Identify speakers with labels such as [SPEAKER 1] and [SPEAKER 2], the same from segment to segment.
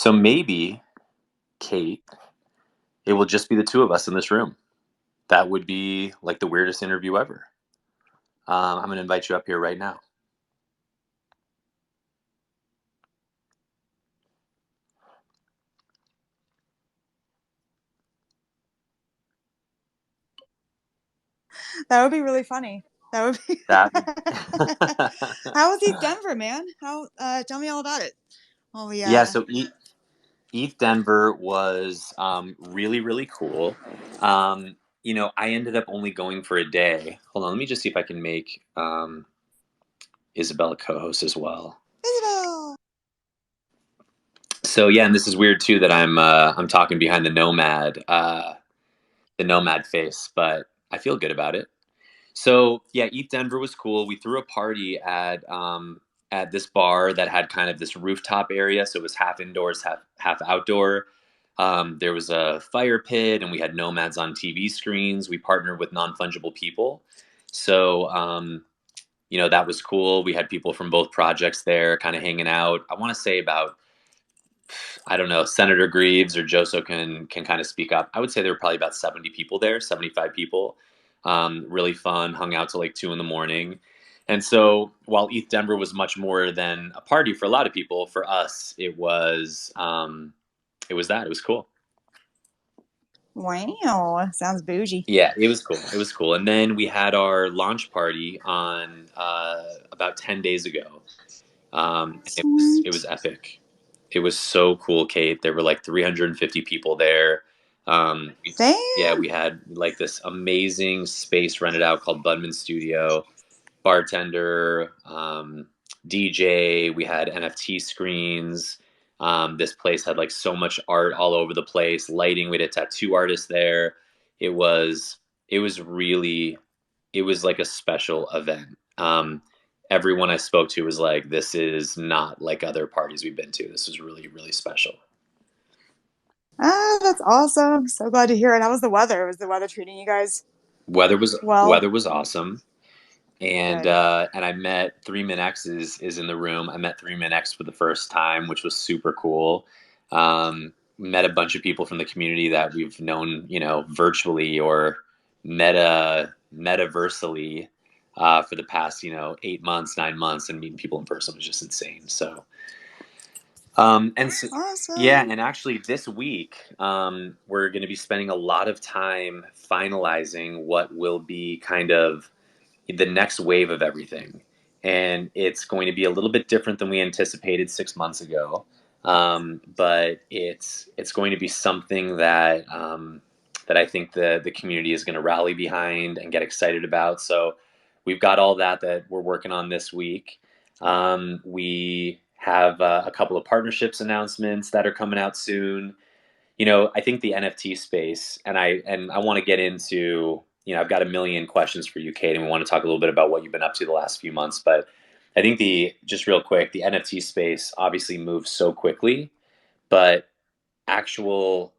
[SPEAKER 1] So maybe, Kate, it will just be the two of us in this room. That would be like the weirdest interview ever. I'm going to invite you up here right now.
[SPEAKER 2] That would be really funny. That would be.
[SPEAKER 1] That.
[SPEAKER 2] How was East Denver, man? How? Tell me all about it. Oh
[SPEAKER 1] Yeah.
[SPEAKER 2] yeah.
[SPEAKER 1] So ETH Denver was really really cool. I ended up only going for a day. Hold on, let me just see if I can make Isabelle a co-host as well.
[SPEAKER 2] Isabelle.
[SPEAKER 1] So yeah, and this is weird too that I'm talking behind the Nomad face, but I feel good about it. So yeah, ETH Denver was cool. We threw a party at this bar that had kind of this rooftop area, so it was half indoors, half outdoor. There was a fire pit, and we had nomads on TV screens. We partnered with non fungible people, so that was cool. We had people from both projects there, kind of hanging out. I want to say about, I don't know, Senator Greaves or Joso can kind of speak up. I would say there were probably about 70 people there, 75 people. Really fun, hung out till like 2 in the morning. And so while ETH Denver was much more than a party for a lot of people, for us it was cool.
[SPEAKER 2] Wow. Sounds bougie.
[SPEAKER 1] Yeah, it was cool. It was cool. And then we had our launch party on about 10 days ago. It was
[SPEAKER 2] Sweet.
[SPEAKER 1] epic. It was so cool, Kate. There were like 350 people there. Yeah,
[SPEAKER 2] Damn.
[SPEAKER 1] we had like this amazing space rented out called Budman Studio. Bartender, DJ. We had NFT screens. This place had like so much art all over the place. Lighting. We had a tattoo artist there. It was it was really it was like a special event. Everyone I spoke to was like, "This is not like other parties we've been to. This was really really special."
[SPEAKER 2] Ah, that's awesome. So glad to hear it. How was the weather? Was the weather treating you guys well?
[SPEAKER 1] Weather was awesome. and
[SPEAKER 2] Good.
[SPEAKER 1] uh, and I met 3Min X is in the room. I met 3Min X for the first time, which was super cool. Met a bunch of people from the community that we've known, virtually or metaversally for the past, 8 months, 9 months, and meeting people in person was just insane. So, and so, yeah,
[SPEAKER 2] Awesome.
[SPEAKER 1] and actually this week we're going to be spending a lot of time finalizing what will be kind of the next wave of everything. And it's going to be a little bit different than we anticipated 6 months ago. But it's going to be something that I think the community is going to rally behind and get excited about. So we've got all that we're working on this week. We have a couple of partnerships announcements that are coming out soon. I think the NFT space, and I want to get into, I've got a million questions for you, Kate, and we want to talk a little bit about what you've been up to the last few months. But I think just real quick, the NFT space obviously moves so quickly, but actual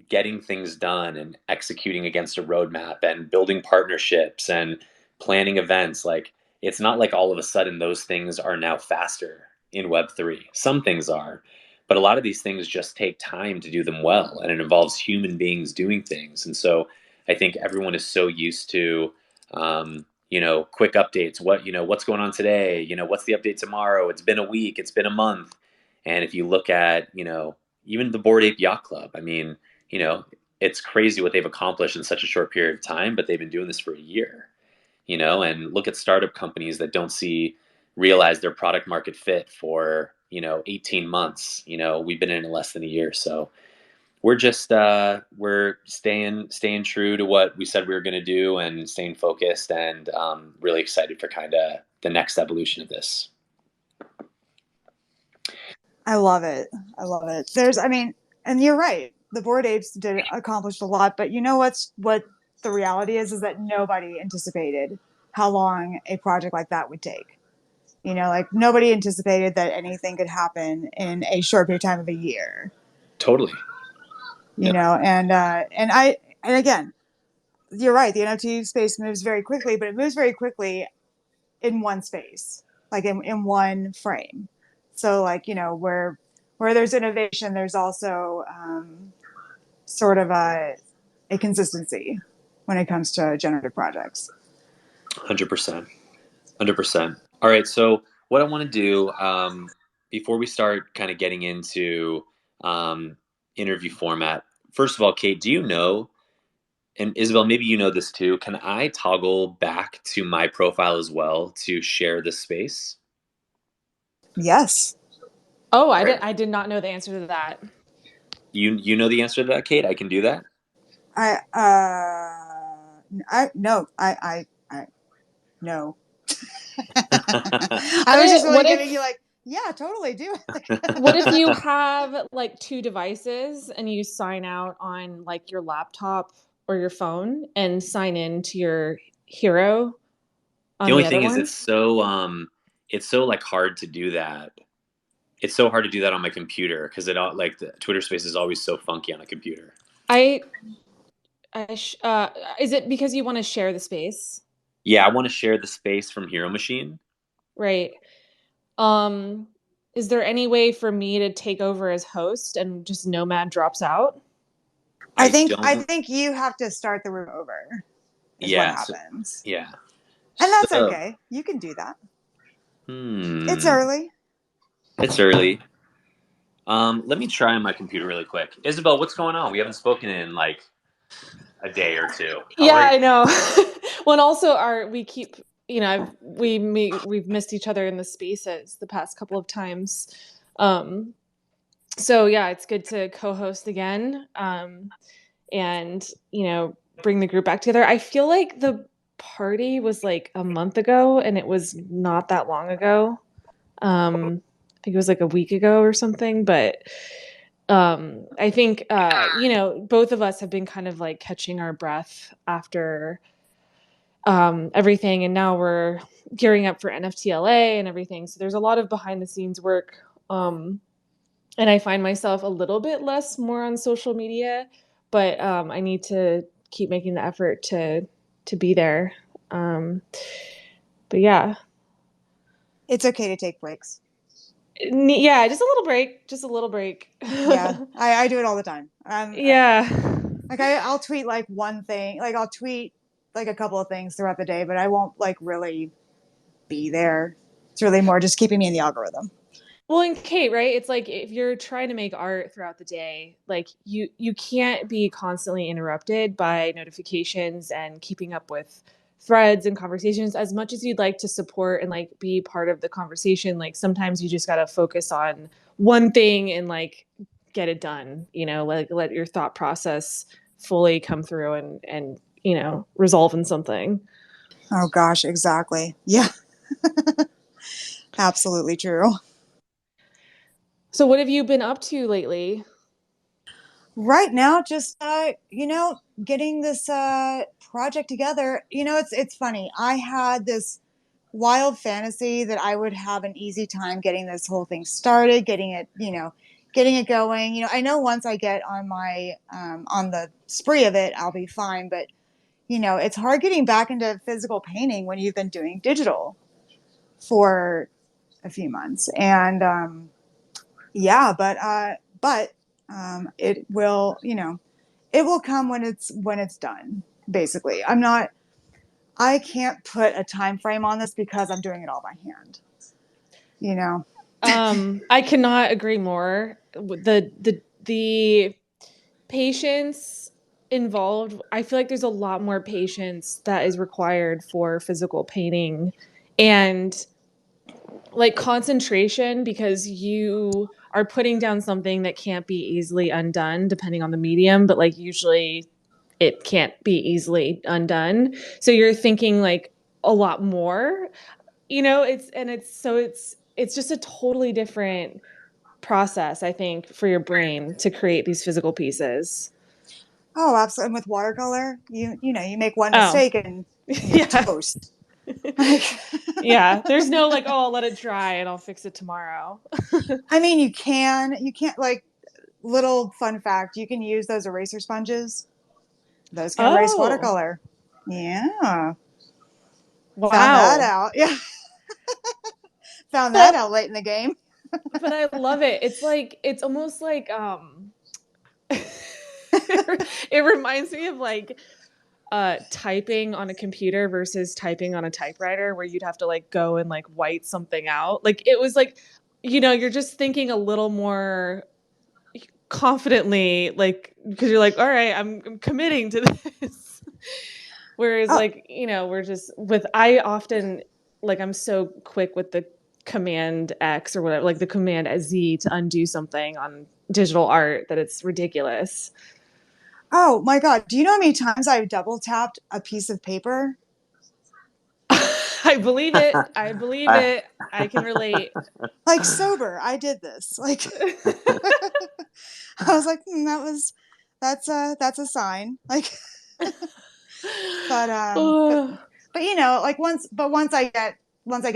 [SPEAKER 1] getting things done and executing against a roadmap and building partnerships and planning events, like it's not like all of a sudden those things are now faster in Web3. Some things are, but a lot of these things just take time to do them well, and it involves human beings doing things. And so I think everyone is so used to quick updates. What's going on today? What's the update tomorrow? It's been a week, it's been a month. And if you look at, even the Bored Ape Yacht Club, I mean, you know, it's crazy what they've accomplished in such a short period of time, but they've been doing this for a year, and look at startup companies that don't realize their product market fit for, 18 months. We've been in it less than a year. So we're staying true to what we said we were going to do and staying focused, and really excited for kind of the next evolution of this.
[SPEAKER 2] I love it. I love it. I mean, and you're right. The Bored Apes did accomplish a lot, but you know what the reality is that nobody anticipated how long a project like that would take. Like nobody anticipated that anything could happen in a short period of time of a year.
[SPEAKER 1] Totally.
[SPEAKER 2] You
[SPEAKER 1] No,
[SPEAKER 2] know, and again, you're right. The NFT space moves very quickly, but it moves very quickly in one space, like in one frame. So like, we're where there's innovation, there's also sort of a consistency when it comes to generative projects.
[SPEAKER 1] 100%. 100%. All right. So, what I want to do before we start kind of getting into um, interview format, first of all, Kate, do you know, and Isabel, maybe you know this too, can I toggle back to my profile as well to share the space?
[SPEAKER 2] Yes.
[SPEAKER 3] Oh,
[SPEAKER 1] All right.
[SPEAKER 3] I did not know the answer to that.
[SPEAKER 1] You know the answer to that, Kate? I can do that.
[SPEAKER 2] I no, I no. I
[SPEAKER 3] What
[SPEAKER 2] was just
[SPEAKER 3] if,
[SPEAKER 2] really
[SPEAKER 3] what
[SPEAKER 2] giving you
[SPEAKER 3] if
[SPEAKER 2] like, yeah, totally do it.
[SPEAKER 3] what if you have like two devices and you sign out on like your laptop or your phone and sign in to your hero
[SPEAKER 1] The
[SPEAKER 3] on
[SPEAKER 1] only
[SPEAKER 3] the other
[SPEAKER 1] thing is
[SPEAKER 3] one?
[SPEAKER 1] it's so like hard to do that. It's so hard to do that on my computer because it all like the Twitter Space is always so funky on a computer.
[SPEAKER 3] I is it because you want to share the space?
[SPEAKER 1] Yeah, I want to share the space from Hero Machine.
[SPEAKER 3] Right. Um, is there any way for me to take over as host and just Nomad drops out?
[SPEAKER 1] I
[SPEAKER 2] I
[SPEAKER 1] don't.
[SPEAKER 2] think you have to start the room over is what
[SPEAKER 1] Yeah, so,
[SPEAKER 2] happens.
[SPEAKER 1] yeah.
[SPEAKER 2] And that's
[SPEAKER 1] So,
[SPEAKER 2] okay. You can do that. It's
[SPEAKER 1] hmm,
[SPEAKER 2] early.
[SPEAKER 1] it's early. Let me try on my computer really quick. Isabel, what's going on? We haven't spoken in like a day or two. How
[SPEAKER 3] Yeah,
[SPEAKER 1] are you?
[SPEAKER 3] I know. Well, and also we keep, we've missed each other in the spaces the past couple of times. Um, so yeah, it's good to co-host again. And bring the group back together. I feel like the party was like a month ago and it was not that long ago. I think it was like a week ago or something, but I think both of us have been kind of like catching our breath after everything, and now we're gearing up for NFTLA and everything. So there's a lot of behind the scenes work, and I find myself a little bit less more on social media, but I need to keep making the effort to be there. Um, but yeah,
[SPEAKER 2] It's okay to take breaks.
[SPEAKER 3] yeah, just a little break, just a little break.
[SPEAKER 2] Yeah, I do it all the time.
[SPEAKER 3] Yeah.
[SPEAKER 2] Like I'll tweet like one thing, like I'll tweet like a couple of things throughout the day, but I won't like really be there. It's really more just keeping me in the algorithm.
[SPEAKER 3] Well, and Kate, right? It's like if you're trying to make art throughout the day, like you can't be constantly interrupted by notifications and keeping up with threads and conversations as much as you'd like to support and like be part of the conversation. Like sometimes you just got to focus on one thing and like get it done, like let your thought process fully come through and resolve in something.
[SPEAKER 2] Oh gosh, exactly. Yeah, absolutely true.
[SPEAKER 3] So what have you been up to lately?
[SPEAKER 2] Right now, just getting this project together. It's funny. I had this wild fantasy that I would have an easy time getting this whole thing started, getting it going. I know once I get on my on the spree of it, I'll be fine. But it's hard getting back into physical painting when you've been doing digital for a few months. And yeah, but it will, it will come when it's done. Basically, I can't put a time frame on this because I'm doing it all by hand. You know.
[SPEAKER 3] I cannot agree more. The patience involved, I feel like there's a lot more patience that is required for physical painting and like concentration because you are putting down something that can't be easily undone depending on the medium, but like usually it can't be easily undone. So you're thinking like a lot more, it's just a totally different process, I think, for your brain to create these physical pieces.
[SPEAKER 2] Oh, absolutely. And with watercolor, you make one
[SPEAKER 3] Oh,
[SPEAKER 2] mistake and you're
[SPEAKER 3] yeah.
[SPEAKER 2] toast. Like,
[SPEAKER 3] Yeah. There's no like, oh, I'll let it dry and I'll fix it tomorrow.
[SPEAKER 2] I mean, you can't like little fun fact. You can use those eraser sponges. Those can erase
[SPEAKER 3] Oh,
[SPEAKER 2] watercolor. Yeah, found that
[SPEAKER 3] wow.
[SPEAKER 2] out. Yeah, found that out late in the game.
[SPEAKER 3] But I love it. It's almost like it reminds me of like typing on a computer versus typing on a typewriter, where you'd have to like go and like white something out. Like it was like, you're just thinking a little more confidently, like, because you're like, all right, I'm committing to this. Whereas
[SPEAKER 2] Oh,
[SPEAKER 3] like, we're just with, I often, like, I'm so quick with the command X or whatever, like the command Z to undo something on digital art, that it's ridiculous.
[SPEAKER 2] oh my God. Do you know how many times I've double tapped a piece of paper?
[SPEAKER 3] I believe it. I believe
[SPEAKER 1] I,
[SPEAKER 3] it. I can relate.
[SPEAKER 2] Like sober, I did this. Like I was like, that's a sign. Like, but
[SPEAKER 3] Oh,
[SPEAKER 2] like once I get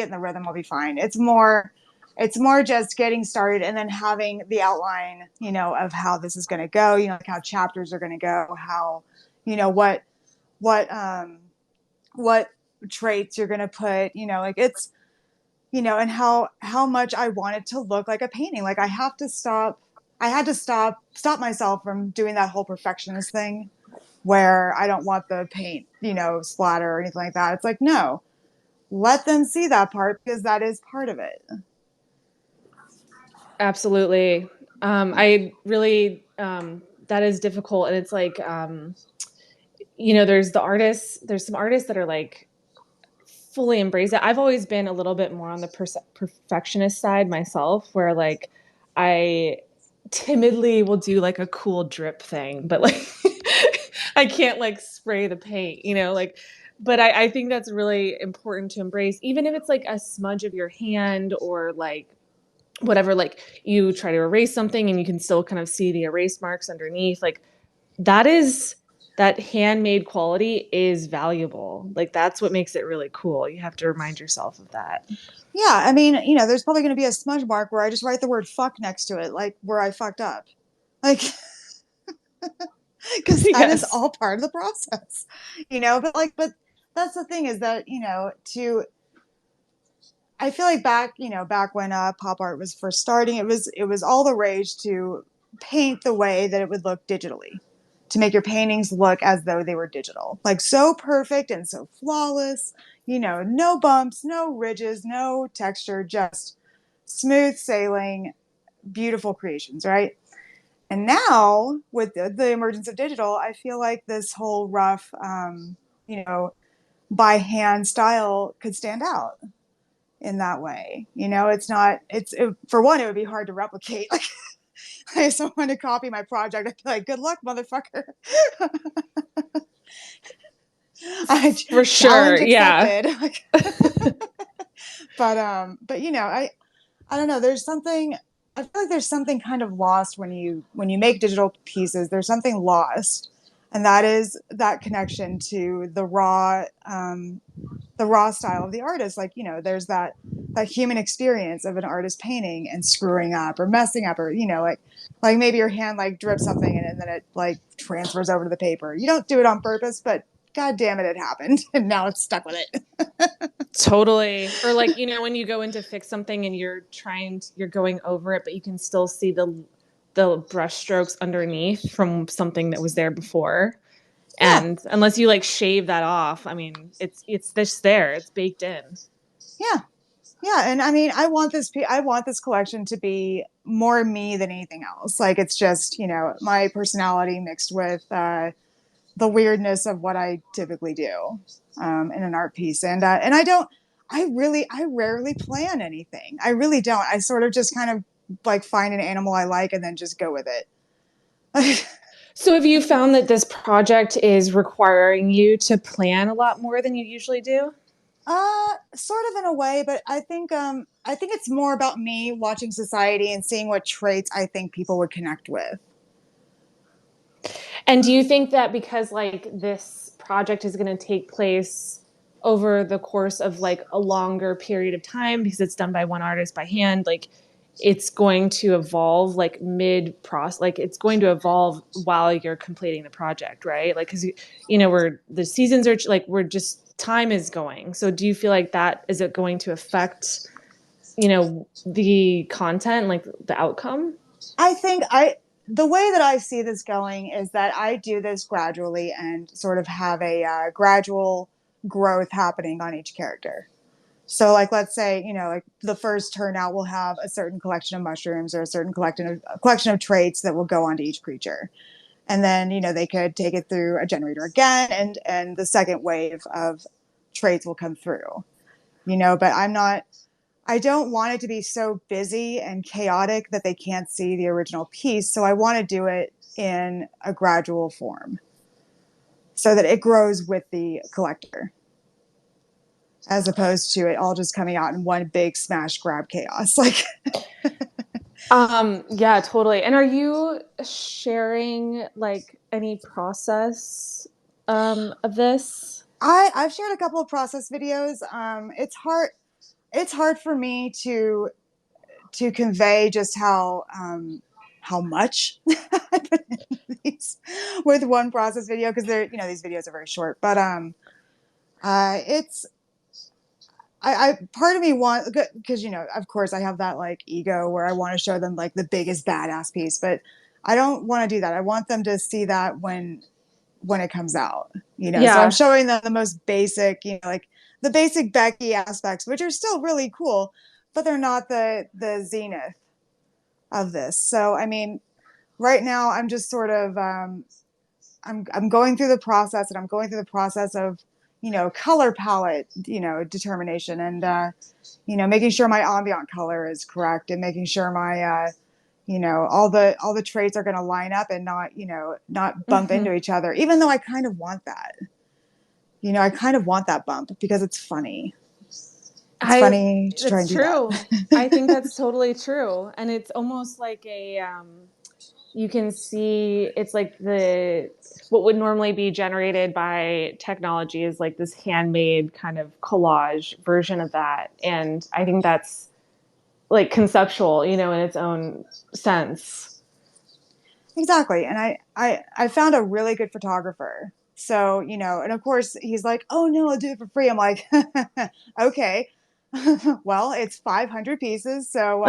[SPEAKER 2] in the rhythm, I'll be fine. It's more just getting started and then having the outline, of how this is going to go. Like how chapters are going to go, how, what what what traits you're going to put. Like it's and how much I want it to look like a painting. Like I had to stop myself from doing that whole perfectionist thing where I don't want the paint, splatter or anything like that. It's like, no, let them see that part because that is part of it.
[SPEAKER 3] absolutely. I really, that is difficult. And it's like, there's some artists that are like fully embrace it. I've always been a little bit more on the perfectionist side myself, where like I timidly will do like a cool drip thing, but like I can't like spray the paint, like. But I think that's really important to embrace, even if it's like a smudge of your hand or like whatever. Like you try to erase something and you can still kind of see the erase marks underneath. Like that is that handmade quality is valuable. Like that's what makes it really cool. You have to remind yourself of that.
[SPEAKER 2] Yeah, I mean, there's probably going to be a smudge mark where I just write the word fuck next to it, like where I fucked up. Like, because that is
[SPEAKER 3] Yes.
[SPEAKER 2] all part of the process, but that's the thing is that, to, I feel like back when pop art was first starting, it was all the rage to paint the way that it would look digitally, to make your paintings look as though they were digital, like so perfect and so flawless. No bumps, no ridges, no texture, just smooth sailing, beautiful creations, right? And now with the emergence of digital, I feel like this whole rough, you know, by hand style could stand out in that way. It's not, for one, it would be hard to replicate. Like, if someone to copy my project, I'd be like, good luck, motherfucker. I
[SPEAKER 3] For sure.
[SPEAKER 2] challenge
[SPEAKER 3] Yeah.
[SPEAKER 2] accepted. Like, but I don't know. I feel like there's something kind of lost when you make digital pieces. There's something lost, and that is that connection to the raw style of the artist. Like, there's that human experience of an artist painting and screwing up or messing up, or like maybe your hand like drips something and then it like transfers over to the paper. You don't do it on purpose, but god damn it, it happened and now it's stuck with it.
[SPEAKER 3] Totally. Or like, when you go in to fix something and you're going over it, but you can still see the brush strokes underneath from something that was there before.
[SPEAKER 2] Yeah,
[SPEAKER 3] And unless you like shave that off, I mean, it's this there, it's baked in.
[SPEAKER 2] yeah, yeah. And I mean, I want this collection to be more me than anything else. Like, it's just my personality mixed with the weirdness of what I typically do in an art piece. And I rarely plan anything. I really don't. I sort of just kind of like find an animal I like and then just go with it.
[SPEAKER 3] So have you found that this project is requiring you to plan a lot more than you usually do?
[SPEAKER 2] Sort of in a way, but I think it's more about me watching society and seeing what traits I think people would connect with.
[SPEAKER 3] And do you think that because like this project is going to take place over the course of like a longer period of time because it's done by one artist by hand, like it's going to evolve like mid process, like it's going to evolve while you're completing the project, right? Like, cause we're, the seasons are like, we're just, time is going. So do you feel like that, is it going to affect the content, like the outcome?
[SPEAKER 2] I think the way that I see this going is that I do this gradually and sort of have a gradual growth happening on each character. So, like, let's say, like the first turnout will have a certain collection of mushrooms or a collection of traits that will go onto each creature. And then, they could take it through a generator again, and the second wave of traits will come through. But I don't want it to be so busy and chaotic that they can't see the original piece. So I want to do it in a gradual form so that it grows with the collector, as opposed to it all just coming out in one big smash grab chaos. Like,
[SPEAKER 3] Yeah, totally. And are you sharing like any process of this?
[SPEAKER 2] I've shared a couple of process videos. It's hard for me to convey just how much I put in these with one process video, because they're these videos are very short. But it's I part of me want, because of course I have that like ego where I want to show them like the biggest badass piece, but I don't want to do that. I want them to see that when it comes out. So I'm
[SPEAKER 3] Yeah.
[SPEAKER 2] showing them the most basic, like the basic Becky aspects, which are still really cool, but they're not the zenith of this. So I mean, right now I'm just sort of I'm going through the process, and I'm going through the process of color palette determination, and making sure my ambient color is correct, and making sure my all the traits are going to line up and not bump
[SPEAKER 3] Hmm.
[SPEAKER 2] into each other, even though I kind of want that. I kind of want that bump because it's funny. It's
[SPEAKER 3] I
[SPEAKER 2] funny to try and
[SPEAKER 3] That's
[SPEAKER 2] do that.
[SPEAKER 3] true. I think that's totally true. And it's almost like you can see it's like the what would normally be generated by technology is like this handmade kind of collage version of that. And I think that's like conceptual, in its own sense.
[SPEAKER 2] Exactly. And I found a really good photographer. So, and of course he's like, "Oh no, I'll do it for free." I'm like, "Okay." Well, it's 500 pieces. So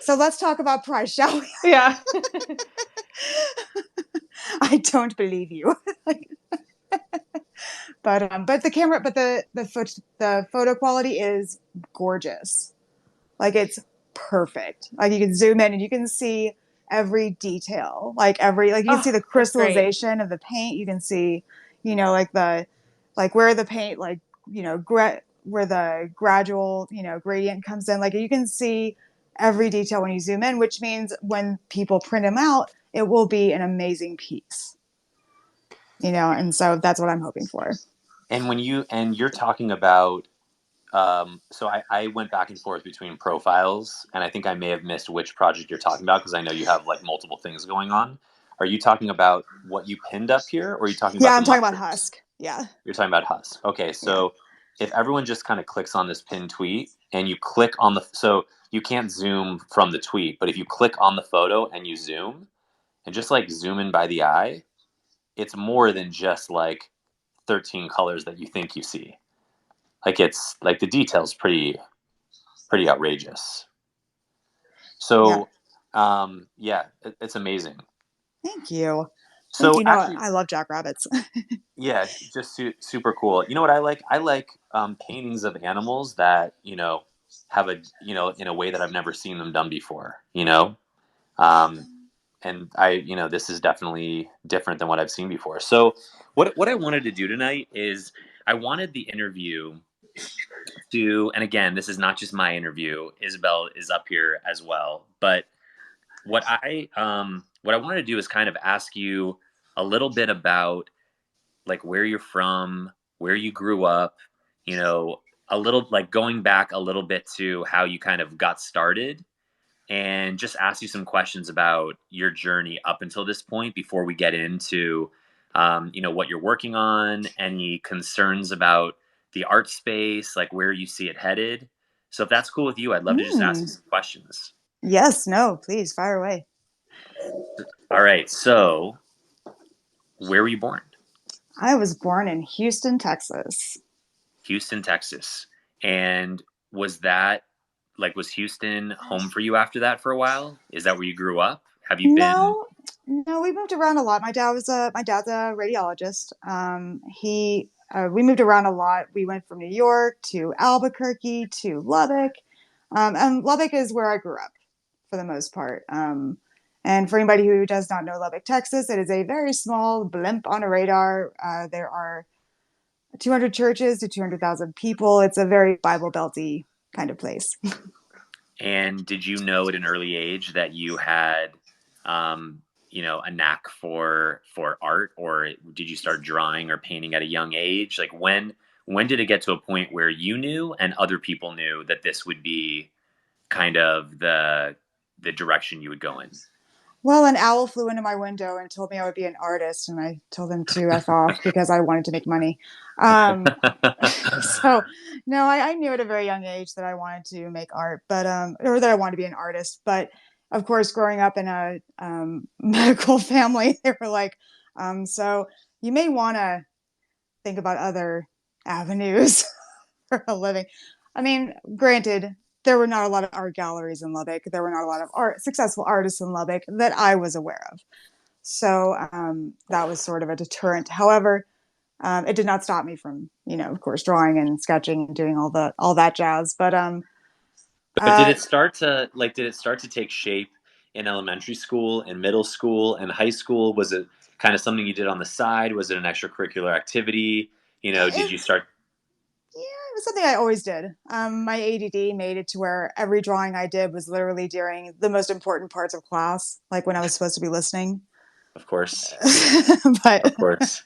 [SPEAKER 2] let's talk about price, shall we?
[SPEAKER 3] Yeah.
[SPEAKER 2] I don't believe you. But the camera, but the photo quality is gorgeous. Like, it's perfect. Like, you can zoom in and you can see every detail. Like you can see
[SPEAKER 3] Oh,
[SPEAKER 2] the
[SPEAKER 3] that's great.
[SPEAKER 2] crystallization of the paint. You can see, like where the paint, like, where the gradual, gradient comes in. Like, you can see every detail when you zoom in, which means when people print them out, it will be an amazing piece. And so that's what I'm hoping for.
[SPEAKER 1] And you're talking about, so I went back and forth between profiles, and I think I may have missed which project you're talking about because I know you have like multiple things going on. Are you talking about what you pinned up here, or are you talking
[SPEAKER 2] Yeah,
[SPEAKER 1] about the
[SPEAKER 2] I'm talking about
[SPEAKER 1] mushrooms?
[SPEAKER 2] Husk. Yeah.
[SPEAKER 1] You're talking about Husk. Okay,
[SPEAKER 2] Yeah.
[SPEAKER 1] so if everyone just kind of clicks on this pinned tweet and you click on so you can't zoom from the tweet, but if you click on the photo and you zoom and just like zoom in by the eye, it's more than just like 13 colors that you think you see. Like, it's like the details pretty outrageous.
[SPEAKER 2] Yeah.
[SPEAKER 1] So yeah, it's amazing.
[SPEAKER 2] Thank you. Thank
[SPEAKER 1] So
[SPEAKER 2] you. No,
[SPEAKER 1] actually,
[SPEAKER 2] I love jackrabbits.
[SPEAKER 1] yeah, just super cool. You know what I like? I like paintings of animals that have a in a way that I've never seen them done before. Um, and this is definitely different than what I've seen before. So what I wanted to do tonight is I wanted the interview to, and again, this is not just my interview. Isabelle is up here as well, but what I wanted to do is kind of ask you a little bit about like where you're from, where you grew up, a little like going back a little bit to how you kind of got started, and just ask you some questions about your journey up until this point before we get into what you're working on, any concerns about the art space, like where you see it headed. So if that's cool with you, I'd love to just ask you
[SPEAKER 2] Mm.
[SPEAKER 1] some questions.
[SPEAKER 2] Yes, no, please fire away.
[SPEAKER 1] All right. So where were you born?
[SPEAKER 2] I was born in Houston, Texas.
[SPEAKER 1] Houston, Texas. And was that like, was Houston home for you after that for a while? Is that where you grew up? Have you been?
[SPEAKER 2] No, no, we moved around a lot. My dad's a radiologist. We moved around a lot. We went from New York to Albuquerque to Lubbock, and Lubbock is where I grew up for the most part. And for anybody who does not know Lubbock, Texas, it is a very small blimp on a radar. There are 200 churches to 200,000 people. It's a very Bible Belty kind of place.
[SPEAKER 1] And did you know at an early age that you had, a knack for art, or did you start drawing or painting at a young age? Like, when did it get to a point where you knew and other people knew that this would be kind of the direction you would go in?
[SPEAKER 2] Well, an owl flew into my window and told me I would be an artist, and I told him to F off because I wanted to make money. Um, so, no, I knew at a very young age that I wanted to make art, but or that I wanted to be an artist. But of course, growing up in a medical family, they were like, so you may want to think about other avenues for a living. I mean, granted, there were not a lot of art galleries in Lubbock. There were not a lot of successful artists in Lubbock that I was aware of. So that was sort of a deterrent. However, it did not stop me from, of course, drawing and sketching and doing all that jazz. But
[SPEAKER 1] But did
[SPEAKER 2] uh,
[SPEAKER 1] it start to take shape in elementary school and middle school and high school? Was it kind of something you did on the side? Was it an extracurricular activity? Did
[SPEAKER 2] it,
[SPEAKER 1] you start?
[SPEAKER 2] yeah, it was something I always did. My ADD made it to where every drawing I did was literally during the most important parts of class, like when I was supposed to be listening.
[SPEAKER 1] Of course,
[SPEAKER 2] But
[SPEAKER 1] of course.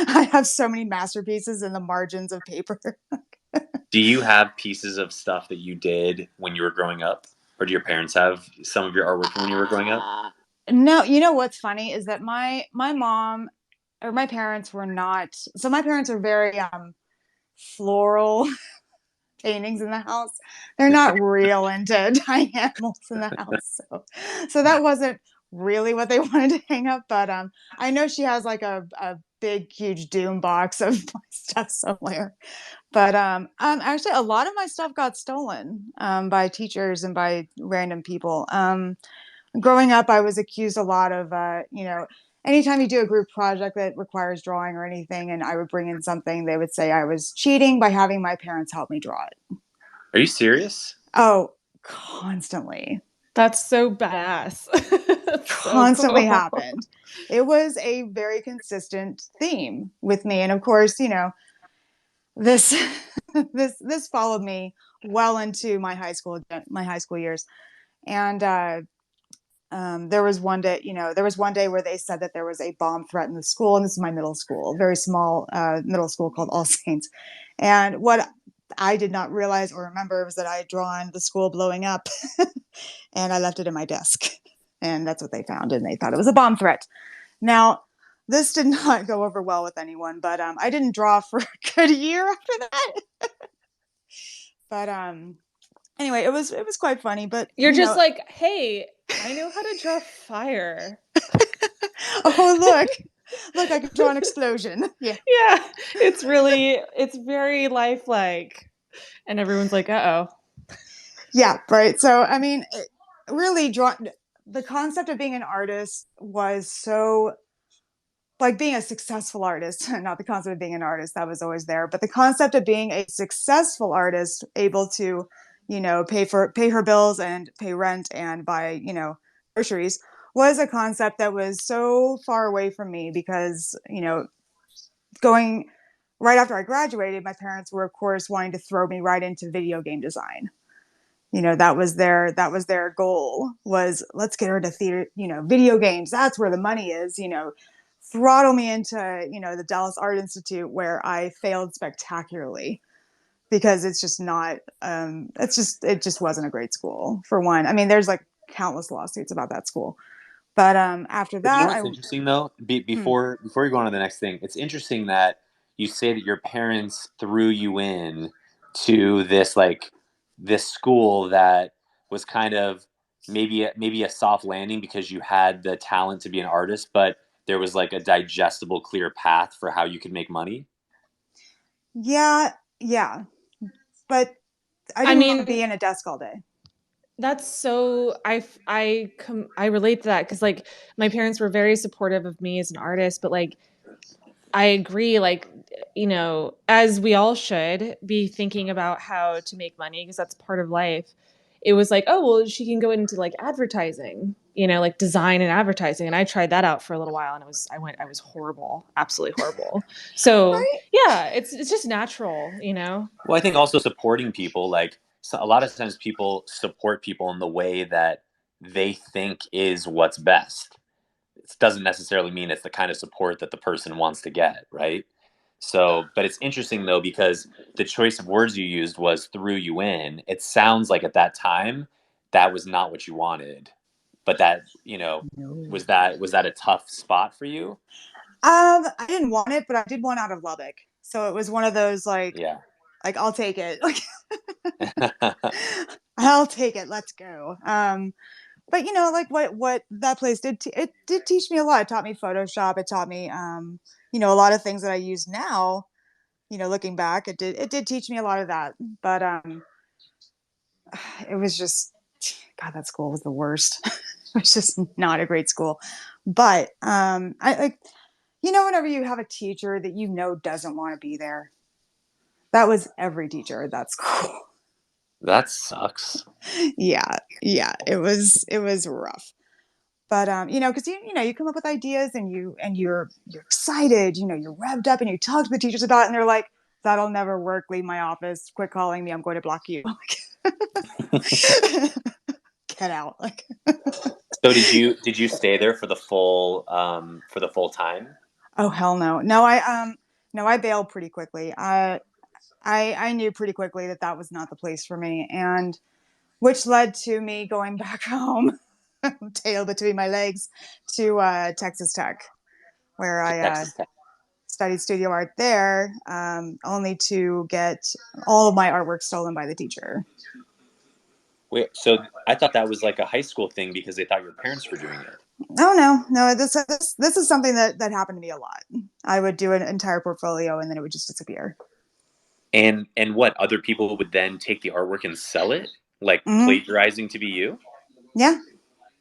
[SPEAKER 2] I have so many masterpieces in the margins of paper.
[SPEAKER 1] Do you have pieces of stuff that you did when you were growing up, or do your parents have some of your artwork from when you were growing up?
[SPEAKER 2] No, you know what's funny is that my mom or my parents were not. So my parents are very floral paintings in the house. They're not real into tiny animals in the house. So that wasn't really what they wanted to hang up. But I know she has like a big, huge doom box of my stuff somewhere. But actually, a lot of my stuff got stolen by teachers and by random people. Growing up, I was accused a lot of, anytime you do a group project that requires drawing or anything, and I would bring in something, they would say I was cheating by having my parents help me draw it.
[SPEAKER 1] Are you serious?
[SPEAKER 2] Oh, constantly.
[SPEAKER 3] That's so badass. That's so
[SPEAKER 2] Constantly
[SPEAKER 3] cool.
[SPEAKER 2] happened. It was a very consistent theme with me. And of course, this this followed me well into my high school years. And there was one day where they said that there was a bomb threat in the school, and this is my middle school, very small middle school called All Saints. And what I did not realize or remember was that I had drawn the school blowing up, and I left it in my desk, and that's what they found, and they thought it was a bomb threat. Now, this did not go over well with anyone, but I didn't draw for a good year after that. But anyway, it was quite funny. But
[SPEAKER 3] You're just like, hey, I know how to draw fire.
[SPEAKER 2] oh look, I can draw an explosion. Yeah.
[SPEAKER 3] Yeah, it's very lifelike. And everyone's like, uh-oh.
[SPEAKER 2] Yeah, right. So I mean, really, the concept of being an artist was so like being a successful artist, not the concept of being an artist that was always there, but the concept of being a successful artist, able to, pay her bills and pay rent and buy, groceries, was a concept that was so far away from me because, going right after I graduated, my parents were, of course, wanting to throw me right into video game design. That was their goal, was let's get her into theater, video games. That's where the money is. Throttle me into the Dallas Art Institute, where I failed spectacularly because it's just not. It just wasn't a great school for one. I mean, there's like countless lawsuits about that school. But after
[SPEAKER 1] But you know
[SPEAKER 2] that,
[SPEAKER 1] what's interesting though?
[SPEAKER 2] hmm,
[SPEAKER 1] Before you go on to the next thing, it's interesting that you say that your parents threw you in to this school that was kind of maybe a soft landing because you had the talent to be an artist, but there was like a digestible, clear path for how you could make money.
[SPEAKER 2] yeah, yeah, but I
[SPEAKER 3] I
[SPEAKER 2] didn't want to
[SPEAKER 3] mean,
[SPEAKER 2] be in a desk all day.
[SPEAKER 3] that's so I relate to that because like my parents were very supportive of me as an artist, but like I agree, like, you know, as we all should be thinking about how to make money because that's part of life. It was like, oh, well, she can go into like advertising, you know, like design and advertising. And I tried that out for a little while and I was horrible, absolutely horrible. So
[SPEAKER 2] Right?
[SPEAKER 3] yeah, it's just natural, you know?
[SPEAKER 1] Well, I think also supporting people, like so a lot of times people support people in the way that they think is what's best. It doesn't necessarily mean it's the kind of support that the person wants to get, right? So, but it's interesting though because the choice of words you used was threw you in. It sounds like at that time that was not what you wanted, but that
[SPEAKER 2] No.
[SPEAKER 1] was that a tough spot for you?
[SPEAKER 2] I didn't want it, but I did want out of Lubbock. So it was one of those
[SPEAKER 1] Yeah.
[SPEAKER 2] like I'll take it. Like I'll take it. Let's go. But you know, like what that place did, it did teach me a lot. It taught me Photoshop. It taught me, you know, a lot of things that I use now. You know, looking back, it did teach me a lot of that. But it was just, God, that school was the worst. It was just not a great school. But I like, you know, whenever you have a teacher that you know doesn't want to be there, that was every teacher at that school.
[SPEAKER 1] That sucks.
[SPEAKER 2] Yeah, yeah, it was rough. But you know, because you know you come up with ideas and you're excited, you know, you're revved up and you talk to the teachers about it and they're like, that'll never work. Leave my office. Quit calling me. I'm going to block you. Get out. Like,
[SPEAKER 1] So did you stay there for the full time?
[SPEAKER 2] oh hell no, no, I bailed pretty quickly. I knew pretty quickly that that was not the place for me, and which led to me going back home, tail between my legs, to Texas Tech, where
[SPEAKER 1] To
[SPEAKER 2] I
[SPEAKER 1] Texas Tech.
[SPEAKER 2] studied studio art there, only to get all of my artwork stolen by the teacher.
[SPEAKER 1] Wait, so I thought that was like a high school thing because they thought your parents were doing it.
[SPEAKER 2] Oh no, no, this is something that happened to me a lot. I would do an entire portfolio and then it would just disappear.
[SPEAKER 1] And what other people would then take the artwork and sell it, like
[SPEAKER 2] Hmm.
[SPEAKER 1] plagiarizing to be you?
[SPEAKER 2] Yeah.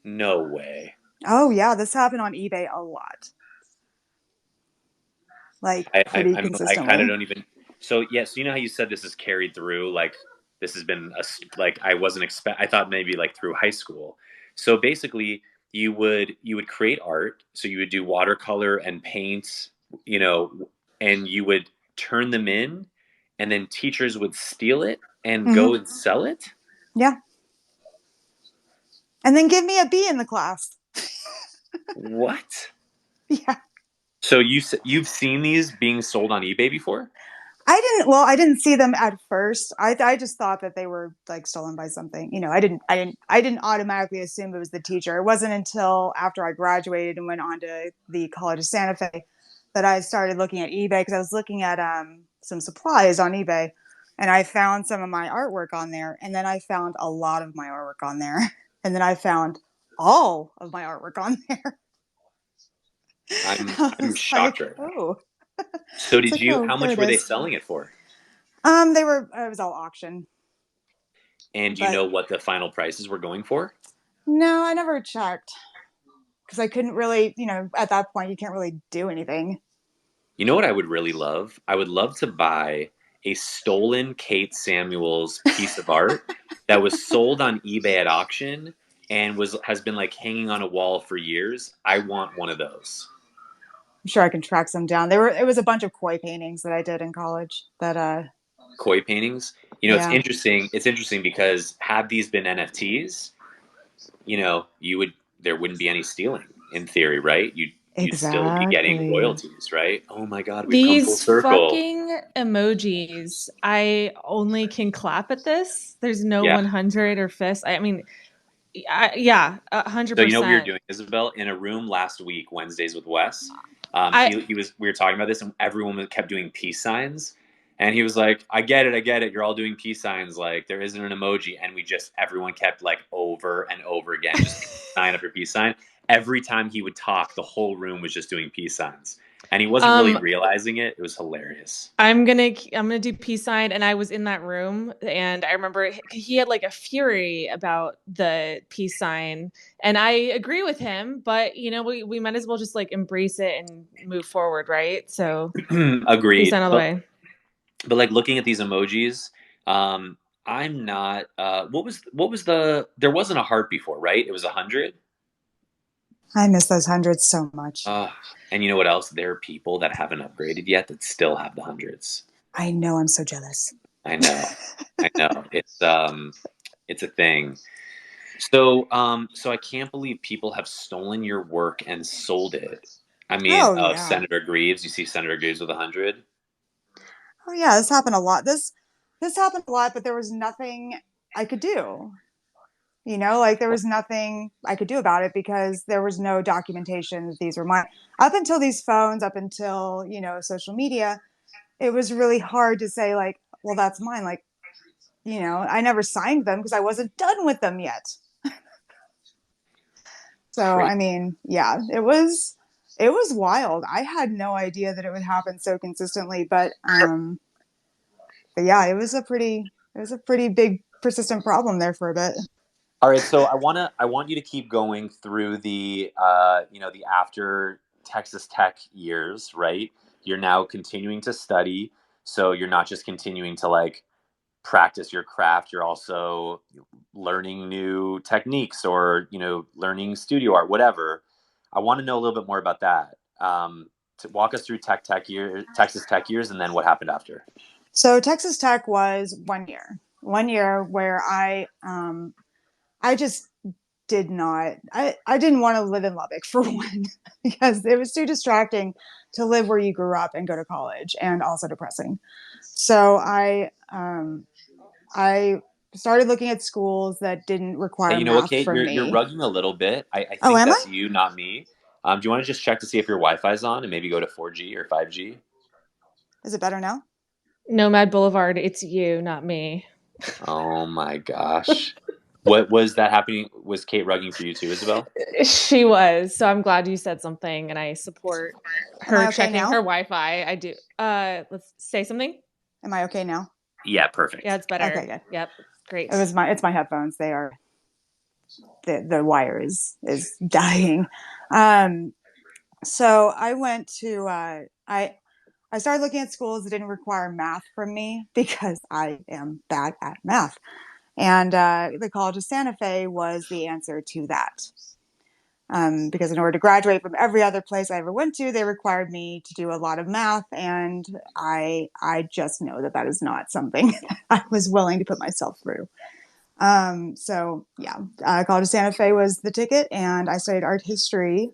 [SPEAKER 1] No way.
[SPEAKER 2] Oh yeah, this happened on eBay a lot, like pretty
[SPEAKER 1] I kind of
[SPEAKER 2] consistently.
[SPEAKER 1] don't even. So yeah, so you know how you said this is carried through, like this has been like I wasn't expect. I thought maybe like through high school. So basically, you would create art. So you would do watercolor and paint, you know, and you would turn them in, and then teachers would steal it and go
[SPEAKER 2] Hmm.
[SPEAKER 1] and sell it.
[SPEAKER 2] Yeah, and then give me a B in the class.
[SPEAKER 1] What?
[SPEAKER 2] Yeah.
[SPEAKER 1] So you've seen these being sold on eBay before?
[SPEAKER 2] I didn't see them at first. I just thought that they were like stolen by something. You know, I didn't automatically assume it was the teacher. It wasn't until after I graduated and went on to the College of Santa Fe that I started looking at eBay because I was looking at some supplies on eBay and I found some of my artwork on there and then I found a lot of my artwork on there and then I found all of my artwork on there. I
[SPEAKER 1] I'm
[SPEAKER 2] was
[SPEAKER 1] shocked
[SPEAKER 2] like,
[SPEAKER 1] right now.
[SPEAKER 2] oh,
[SPEAKER 1] So
[SPEAKER 2] it's
[SPEAKER 1] did
[SPEAKER 2] like,
[SPEAKER 1] you?
[SPEAKER 2] oh,
[SPEAKER 1] How
[SPEAKER 2] there
[SPEAKER 1] much
[SPEAKER 2] it
[SPEAKER 1] were they
[SPEAKER 2] is.
[SPEAKER 1] selling it for?
[SPEAKER 2] They were, it was all auction.
[SPEAKER 1] And do you
[SPEAKER 2] But
[SPEAKER 1] know what the final prices were going for?
[SPEAKER 2] no, I never checked because I couldn't really, you know, at that point, you can't really do anything.
[SPEAKER 1] You know what I would really love? I would love to buy a stolen Kate Samuels piece of art that was sold on eBay at auction and was has been like hanging on a wall for years. I want one of those.
[SPEAKER 2] I'm sure I can track some down. It was a bunch of koi paintings that I did in college that,
[SPEAKER 1] Koi paintings. You know, it's
[SPEAKER 2] yeah,
[SPEAKER 1] interesting. It's interesting because had these been NFTs, you would there wouldn't be any stealing in theory, right? You'd still be getting
[SPEAKER 2] exactly.
[SPEAKER 1] royalties, right? Oh my God, we've come full
[SPEAKER 3] These
[SPEAKER 1] circle.
[SPEAKER 3] fucking emojis. I only can clap at this. There's no
[SPEAKER 1] Yeah.
[SPEAKER 3] 100 or fist. I mean, yeah,
[SPEAKER 1] So you know what we were
[SPEAKER 3] 100%.
[SPEAKER 1] doing, Isabel, in a room last week, Wednesdays with Wes.
[SPEAKER 3] I
[SPEAKER 1] He was we were talking about this, and everyone kept doing peace signs, and he was like, I get it, I get it. You're all doing peace signs. Like there isn't an emoji, and everyone kept like over and over again, just sign up your peace sign. Every time he would talk, the whole room was just doing peace signs, And he wasn't really
[SPEAKER 3] Um,
[SPEAKER 1] realizing it. It was hilarious.
[SPEAKER 3] I'm gonna do peace sign, and I was in that room, and I remember he had like a fury about the peace sign, and I agree with him, but we might as well just like embrace it and move forward, right? So peace
[SPEAKER 1] Agreed.
[SPEAKER 3] sign all the way.
[SPEAKER 1] But like looking at these emojis, I'm not. What was the? There wasn't a heart before, right? It was 100.
[SPEAKER 2] I miss those hundreds so much.
[SPEAKER 1] Uh, and you know what else? There are people that haven't upgraded yet that still have the hundreds.
[SPEAKER 2] I know, I'm so jealous.
[SPEAKER 1] I know, I know. It's a thing. So I can't believe people have stolen your work and sold it. I mean,
[SPEAKER 2] Oh yeah.
[SPEAKER 1] Senator Greaves. You see Senator Greaves with 100.
[SPEAKER 2] Oh yeah, this happened a lot. This happened a lot, but there was nothing I could do. Like there was nothing I could do about it because there was no documentation that these were mine. Up until these phones, up until, social media, it was really hard to say like, well, that's mine. Like, I never signed them because I wasn't done with them yet. So,
[SPEAKER 1] Crazy.
[SPEAKER 2] I mean, yeah, it was wild. I had no idea that it would happen so consistently, but yeah, it was a pretty big persistent problem there for a bit.
[SPEAKER 1] All right, so I want you to keep going through the after Texas Tech years, right? You're now continuing to study, so you're not just continuing to like practice your craft, you're also learning new techniques or, learning studio art, whatever. I want to know a little bit more about that. To walk us through Texas Tech years, and then what happened after.
[SPEAKER 2] So Texas Tech was 1 year where I just did not I didn't want to live in Lubbock for one because it was too distracting to live where you grew up and go to college and also depressing. So I started looking at schools that didn't
[SPEAKER 1] Hey,
[SPEAKER 2] require
[SPEAKER 1] you know what,
[SPEAKER 2] math
[SPEAKER 1] Kate?
[SPEAKER 2] from
[SPEAKER 1] You're
[SPEAKER 2] me.
[SPEAKER 1] rugging a little bit. I
[SPEAKER 2] Oh,
[SPEAKER 1] think
[SPEAKER 2] am I?
[SPEAKER 1] that's you, not me. Do you want to just check to see if your Wi-Fi's on and maybe go to 4G or 5G?
[SPEAKER 2] Is it better now?
[SPEAKER 3] Nomad Boulevard, it's you, not me.
[SPEAKER 1] Oh my gosh. What was that happening? Was Kate rugging for you too, Isabel?
[SPEAKER 3] She was. So I'm glad you said something, and I support
[SPEAKER 2] Am
[SPEAKER 3] her
[SPEAKER 2] I okay
[SPEAKER 3] checking her
[SPEAKER 2] now?
[SPEAKER 3] Wi-Fi. I do. Let's say something.
[SPEAKER 2] Am I okay now?
[SPEAKER 1] Yeah,
[SPEAKER 3] Yeah,
[SPEAKER 1] perfect.
[SPEAKER 3] it's
[SPEAKER 2] Okay,
[SPEAKER 3] better.
[SPEAKER 2] good.
[SPEAKER 3] Yep,
[SPEAKER 2] It
[SPEAKER 3] great.
[SPEAKER 2] was it's my headphones. The wire is dying. Um, so I went to I started looking at schools that didn't require math from me because I am bad at math. And the College of Santa Fe was the answer to that. Because in order to graduate from every other place I ever went to, they required me to do a lot of math, and I just know that that is not something I was willing to put myself through. So yeah, College of Santa Fe was the ticket, and I studied art history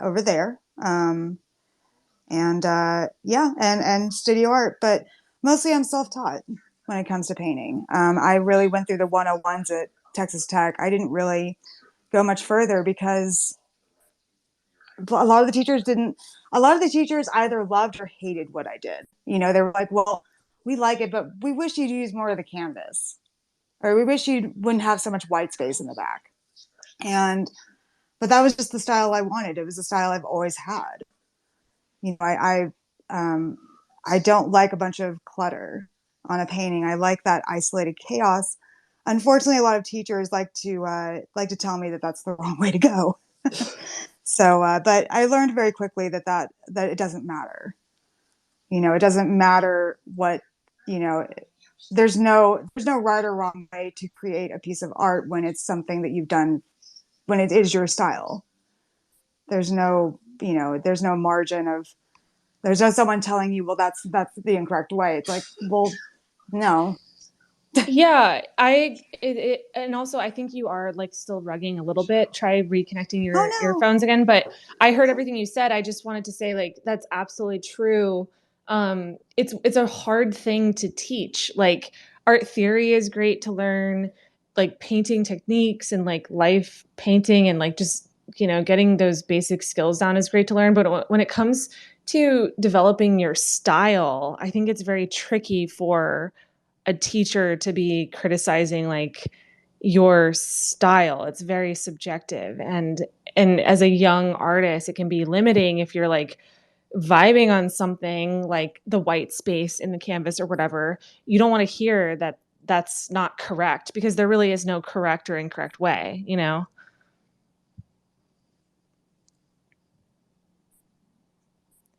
[SPEAKER 2] over there. And yeah, and studio art, but mostly I'm self-taught when it comes to painting. I really went through the 101s at Texas Tech. I didn't really go much further because a lot of the teachers didn't. A lot of the teachers either loved or hated what I did. They were like, "Well, we like it, but we wish you'd use more of the canvas, or we wish you wouldn't have so much white space in the back." And but that was just the style I wanted. It was the style I've always had. Um, I don't like a bunch of clutter on a painting. I like that isolated chaos. Unfortunately, a lot of teachers like to tell me that that's the wrong way to go. So, but I learned very quickly that it doesn't matter. It doesn't matter what you know. There's no right or wrong way to create a piece of art when it's something that you've done when it is your style. There's no margin of there's no someone telling you, well, that's the incorrect way. It's like, well, no.
[SPEAKER 3] Yeah, and also I think you are like still rugging a little bit. Try reconnecting
[SPEAKER 2] Oh
[SPEAKER 3] your
[SPEAKER 2] no.
[SPEAKER 3] earphones again. But I heard everything you said. I just wanted to say like that's absolutely true. It's a hard thing to teach. Like art theory is great to learn, like painting techniques and like life painting and like just getting those basic skills down is great to learn. But when it comes to developing your style, I think it's very tricky for a teacher to be criticizing like your style. It's very subjective, and as a young artist it can be limiting if you're like vibing on something like the white space in the canvas or whatever, you don't want to hear that that's not correct, because there really is no correct or incorrect way, you know?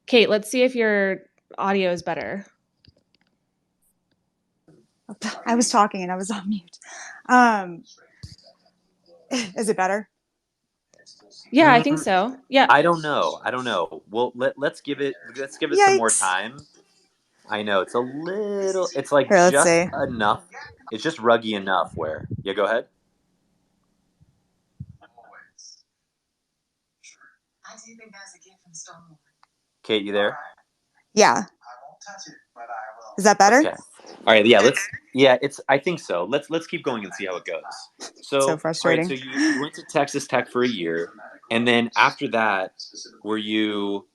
[SPEAKER 3] Kate, let's see if your audio is better.
[SPEAKER 2] I was talking and I was on mute. Is it better?
[SPEAKER 3] Yeah, I think so. Yeah.
[SPEAKER 1] I don't know. Well, let's give it some more
[SPEAKER 2] Yikes.
[SPEAKER 1] time. I know it's a little. It's like
[SPEAKER 2] Here, let's
[SPEAKER 1] just
[SPEAKER 2] see.
[SPEAKER 1] enough. It's just ruggy enough. Where? Yeah, go ahead. Kate, you there?
[SPEAKER 2] Yeah. Is that better?
[SPEAKER 1] Okay. All right. Yeah. Let's. Yeah. It's. I think so. Let's keep going and see how it goes.
[SPEAKER 2] So
[SPEAKER 1] So, all right.
[SPEAKER 2] frustrating.
[SPEAKER 1] So you went to Texas Tech for a year, and then after that, were you,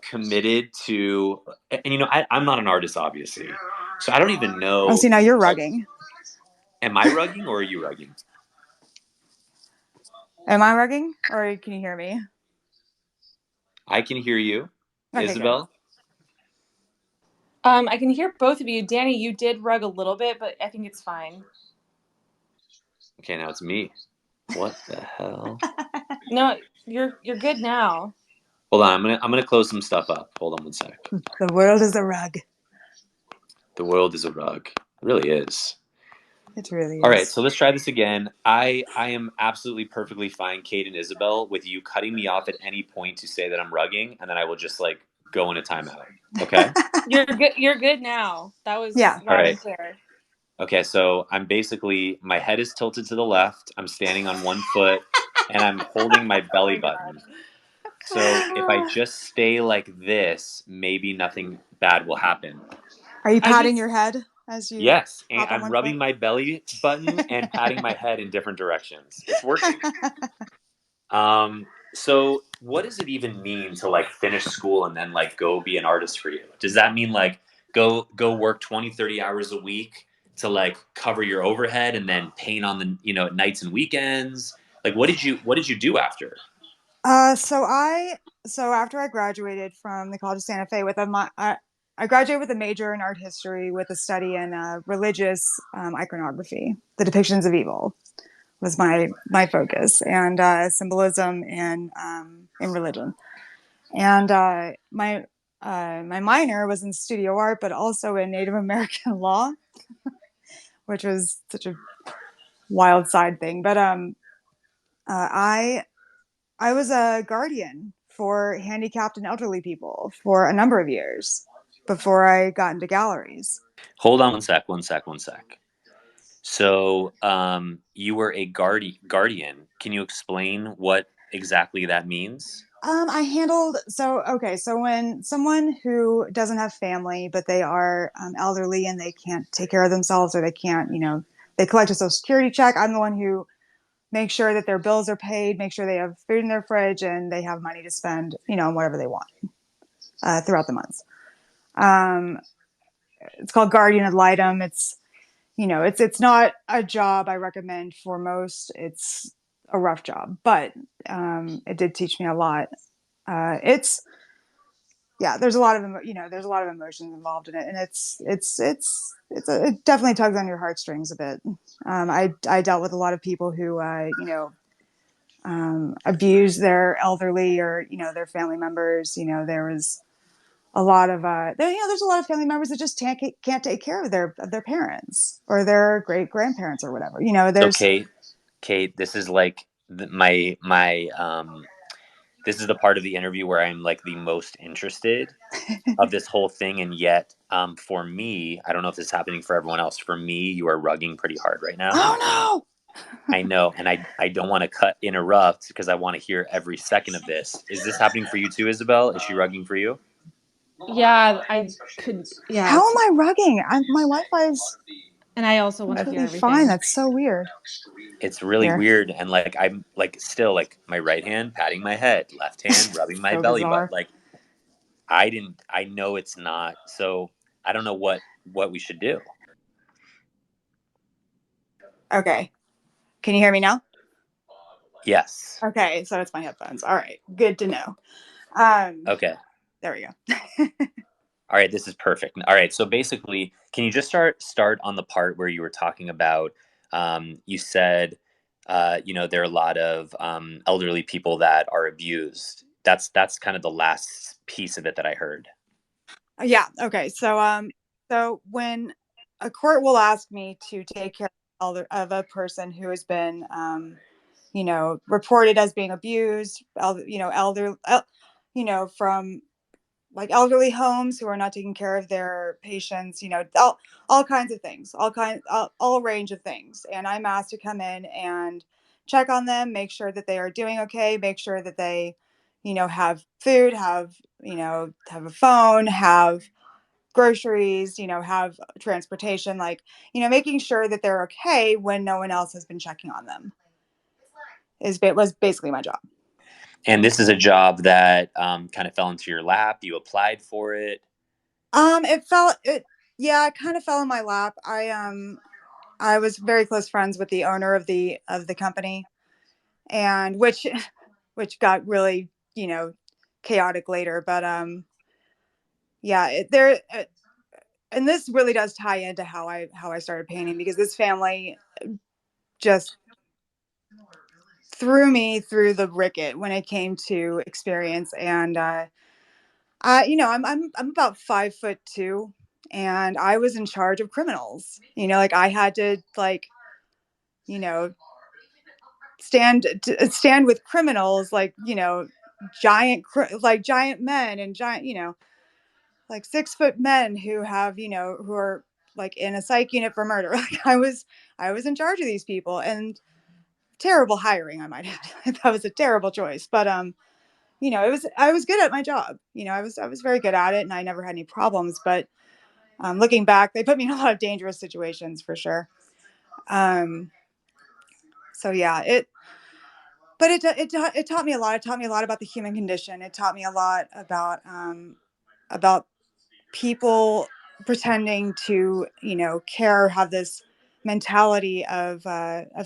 [SPEAKER 1] committed to? And I'm not an artist, obviously, so I don't even
[SPEAKER 2] Oh,
[SPEAKER 1] know.
[SPEAKER 2] see, now you're
[SPEAKER 1] Like,
[SPEAKER 2] rugging.
[SPEAKER 1] am I rugging or are you rugging?
[SPEAKER 2] Am I rugging? Or can you hear me?
[SPEAKER 1] I can hear you,
[SPEAKER 2] Okay, good.
[SPEAKER 1] Isabelle.
[SPEAKER 3] I can hear both of you. Danny, you did rug a little bit, but I think it's fine.
[SPEAKER 1] Okay, now it's me. What the hell?
[SPEAKER 3] No, you're good now.
[SPEAKER 1] Hold on. I'm gonna close some stuff up. Hold on one sec.
[SPEAKER 2] The world is a rug.
[SPEAKER 1] The world is a rug. It really is.
[SPEAKER 2] It really
[SPEAKER 1] All right,
[SPEAKER 2] is.
[SPEAKER 1] so let's try this again. I am absolutely perfectly fine, Kate and Isabelle, with you cutting me off at any point to say that I'm rugging, and then I will just go in a timeout. Okay.
[SPEAKER 3] You're good. You're good now. That was
[SPEAKER 2] Yeah.
[SPEAKER 1] All
[SPEAKER 3] loud
[SPEAKER 1] right.
[SPEAKER 3] and clear.
[SPEAKER 1] Okay, so I'm basically my head is tilted to the left. I'm standing on one foot, and I'm holding my
[SPEAKER 3] Oh
[SPEAKER 1] belly
[SPEAKER 3] my god.
[SPEAKER 1] button. So if I just stay like this, maybe nothing bad will happen.
[SPEAKER 2] Are you
[SPEAKER 3] I
[SPEAKER 2] patting
[SPEAKER 3] just
[SPEAKER 2] your head as you
[SPEAKER 1] Yes, and
[SPEAKER 2] hop on
[SPEAKER 1] I'm
[SPEAKER 2] one
[SPEAKER 1] rubbing
[SPEAKER 2] foot?
[SPEAKER 1] my belly button and patting my head in different directions. It's working. So what does it even mean to finish school and then go be an artist for you? Does that mean go work 20, 30 hours a week to cover your overhead and then paint on the nights and weekends? What did you do after?
[SPEAKER 2] Uh, so I so after I graduated from the College of Santa Fe with I graduated with a major in art history with a study in religious iconography. The depictions of evil was my focus, and symbolism in religion. And my minor was in studio art, but also in Native American law, which was such a wild side thing. But I was a guardian for handicapped and elderly people for a number of years before I got into galleries.
[SPEAKER 1] Hold on one sec. So, you were a guardian. Can you explain what exactly that means?
[SPEAKER 2] I handled so when someone who doesn't have family but they are elderly and they can't take care of themselves or they can't, they collect a social security check. I'm the one who makes sure that their bills are paid, make sure they have food in their fridge and they have money to spend, on whatever they want throughout the months. Um, it's called guardian ad litem. It's not a job I recommend for most. It's a rough job, but it did teach me a lot. It's yeah, there's a lot of there's a lot of emotions involved in it, and it definitely tugs on your heartstrings a bit. I dealt with a lot of people who abuse their elderly or their family members. There was a lot of there's a lot of family members that just can't take care of their parents or their great grandparents or whatever.
[SPEAKER 1] So,
[SPEAKER 2] There's
[SPEAKER 1] Kate, this is my this is the part of the interview where I'm the most interested of this whole thing, and yet, for me, I don't know if this is happening for everyone else. For me, you are rugging pretty hard right now.
[SPEAKER 2] oh
[SPEAKER 1] I know, and I don't want to interrupt because I want to hear every second of this. Is this happening for you too, Isabelle? Is she rugging for you?
[SPEAKER 3] Yeah, I could.
[SPEAKER 2] no,
[SPEAKER 3] Yeah,
[SPEAKER 2] how am I rugging? My Wi-Fi is
[SPEAKER 3] and I also want to hear
[SPEAKER 2] completely fine.
[SPEAKER 3] everything.
[SPEAKER 2] That's so weird.
[SPEAKER 1] It's really
[SPEAKER 2] Here,
[SPEAKER 1] weird, and I'm still my right hand patting my head, left hand rubbing my
[SPEAKER 2] so
[SPEAKER 1] belly button.
[SPEAKER 2] bizarre.
[SPEAKER 1] I know it's not. So I don't know what we should do.
[SPEAKER 2] Okay, can you hear me now?
[SPEAKER 1] Yes.
[SPEAKER 2] Okay, so it's my headphones. All right, good to know. Um,
[SPEAKER 1] Okay.
[SPEAKER 2] There we go.
[SPEAKER 1] All right, this is perfect. All right, so basically, can you just start on the part where you were talking about? You said, there are a lot of elderly people that are abused. That's kind of the last piece of it that I heard.
[SPEAKER 2] Yeah. Okay. So when a court will ask me to take care of a person who has been, reported as being abused, from like elderly homes who are not taking care of their patients, all kinds of things, all range of things. And I'm asked to come in and check on them, make sure that they are doing okay, make sure that they, have food, have a phone, have groceries, have transportation, like, making sure that they're okay when no one else has been checking on them was basically my job.
[SPEAKER 1] And this is a job that kind of fell into your lap. You applied for it.
[SPEAKER 2] Yeah, it kind of fell in my lap. I was very close friends with the owner of the company, and which got really, chaotic later. But yeah, and this really does tie into how I started painting, because this family just threw me through the ricket when it came to experience. And I'm about 5'2", and I was in charge of criminals. Like I had to, like, you know stand with criminals, like, giant men and giant, like 6-foot men who are like in a psych unit for murder. Like I was in charge of these people, and terrible hiring, I might add. That was a terrible choice, but I was good at my job. I was very good at it, and I never had any problems. But looking back, they put me in a lot of dangerous situations for sure. Um, so yeah, it taught me a lot. It taught me a lot about the human condition. It taught me a lot about people pretending to, care, have this mentality of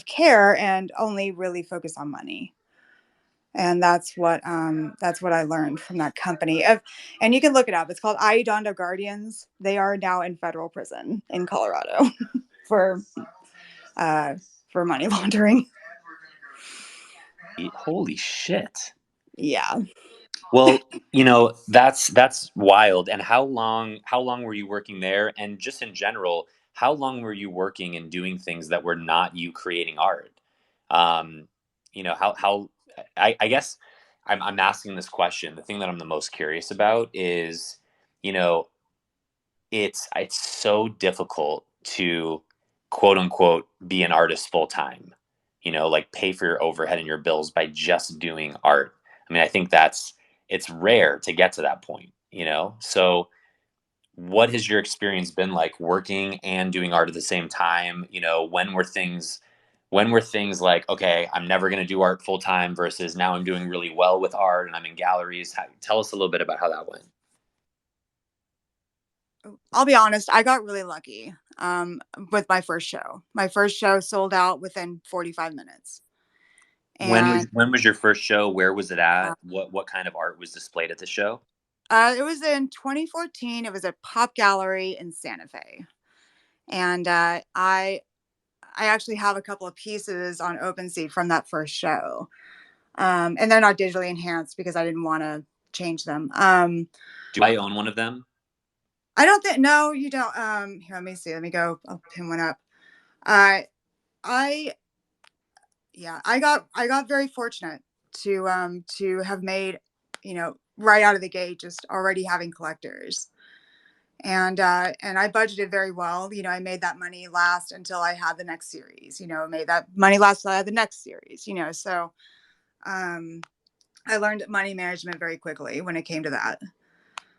[SPEAKER 2] care, and only really focus on money. And that's what I learned from that company. And you can look it up. It's called Ayodondo Guardians. They are now in federal prison in Colorado for uh, for money laundering.
[SPEAKER 1] Holy shit.
[SPEAKER 2] Yeah.
[SPEAKER 1] Well, that's wild. And how long were you working there? And just in general, how long were you working and doing things that were not you creating art? Um, how I guess I'm asking this question. The thing that I'm the most curious about is, you know, it's so difficult to quote unquote be an artist full time. Like pay for your overhead and your bills by just doing art. I mean, I think it's rare to get to that point. So what has your experience been like working and doing art at the same time? When were things like, okay, I'm never going to do art full time versus now I'm doing really well with art and I'm in galleries? Tell us a little bit about how that went.
[SPEAKER 2] I'll be honest, I got really lucky with my first show. My first show sold out within 45 minutes.
[SPEAKER 1] When was
[SPEAKER 2] And
[SPEAKER 1] when was your first show? Where was it
[SPEAKER 2] uh,
[SPEAKER 1] at? What kind of art was displayed at the show?
[SPEAKER 2] it was in 2014. It was a pop gallery in Santa Fe. And I actually have a couple of pieces on OpenSea from that first show. And they're not digitally enhanced because I didn't want to change them.
[SPEAKER 1] Do I own one of them?
[SPEAKER 2] I don't think, no, you don't. Here, let me see. Let me go. I'll pin one up. Uh, I Yeah, I got very fortunate to have made, right out of the gate, just already having collectors. And I budgeted very well. I made that money last until I had the next series. Made that money last until I had the next series. So um I learned money management very quickly when it came to that.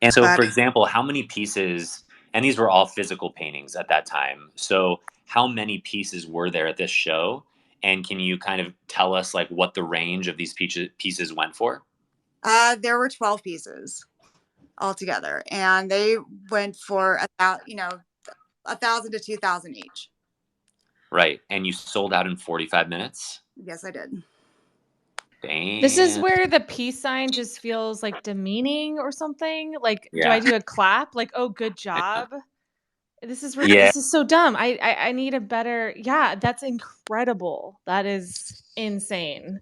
[SPEAKER 1] And so,
[SPEAKER 2] But
[SPEAKER 1] for example, how many pieces, and these were all physical paintings at that time. So, how many pieces were there at this show? And can you kind of tell us like what the range of these pieces went for?
[SPEAKER 2] there were 12 pieces altogether, and they went for about, 1,000 to 2,000 each.
[SPEAKER 1] Right. And you sold out in 45 minutes?
[SPEAKER 2] Yes, I did.
[SPEAKER 3] This is
[SPEAKER 1] Damn.
[SPEAKER 3] where the peace sign just feels like demeaning or something. Like, do I
[SPEAKER 1] Yeah.
[SPEAKER 3] do a clap? Like, oh, good
[SPEAKER 1] I know.
[SPEAKER 3] job.
[SPEAKER 1] Yeah.
[SPEAKER 3] This is so dumb. I need a better. Yeah, that's incredible. That is insane.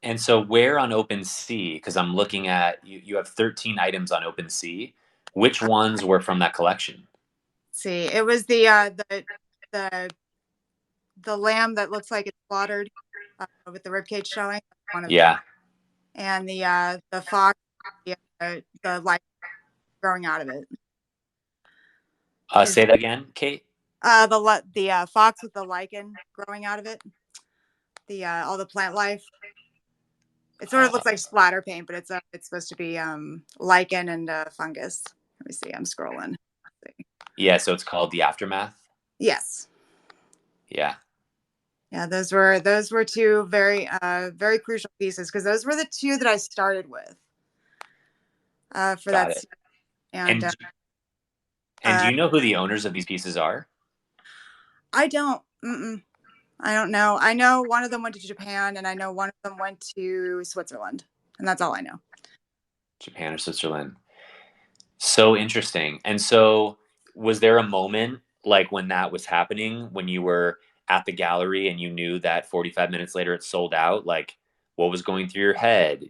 [SPEAKER 1] And so where on OpenSea, because I'm looking at you have 13 items on OpenSea. Which ones were from that collection?
[SPEAKER 2] See, it was the the lamb that looks like it's slaughtered with the ribcage showing. One of them,
[SPEAKER 1] Yeah.
[SPEAKER 2] and the fox, the light growing out of it is
[SPEAKER 1] Say that again, Kate.
[SPEAKER 2] the fox with the lichen growing out of it. The all the plant life. It sort of
[SPEAKER 1] Uh,
[SPEAKER 2] looks like splatter paint, but it's supposed to be lichen and fungus. Let me see. I'm scrolling.
[SPEAKER 1] yeah, so it's called The Aftermath.
[SPEAKER 2] Yes.
[SPEAKER 1] Yeah,
[SPEAKER 2] Yeah, those were two very crucial pieces because those were the two that I started with for
[SPEAKER 1] got
[SPEAKER 2] that
[SPEAKER 1] it.
[SPEAKER 2] series. And
[SPEAKER 1] And do
[SPEAKER 2] uh,
[SPEAKER 1] you know who the owners of these pieces are?
[SPEAKER 2] I don't. I don't know. I know one of them went to Japan, and I know one of them went to Switzerland, and that's all I know.
[SPEAKER 1] Japan or Switzerland? So interesting. And so, was there a moment like when that was happening, when you were at the gallery and you knew that 45 minutes later it sold out? Like, what was going through your head?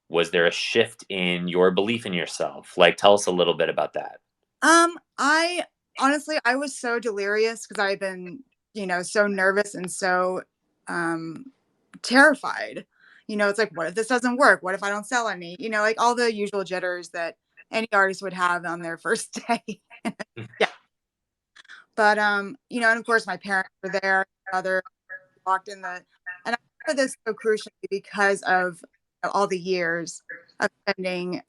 [SPEAKER 1] Was there a shift in your belief in yourself? Like, tell us a little bit about that.
[SPEAKER 2] I honestly I was so delirious because I've been, so nervous and so um terrified. It's like, what if this doesn't work? What if I don't sell any? Like all the usual jitters that any artist would have on their first day. Yeah. But and of course my parents were there, other walked in and I remember this so crucially because of all the years of spending,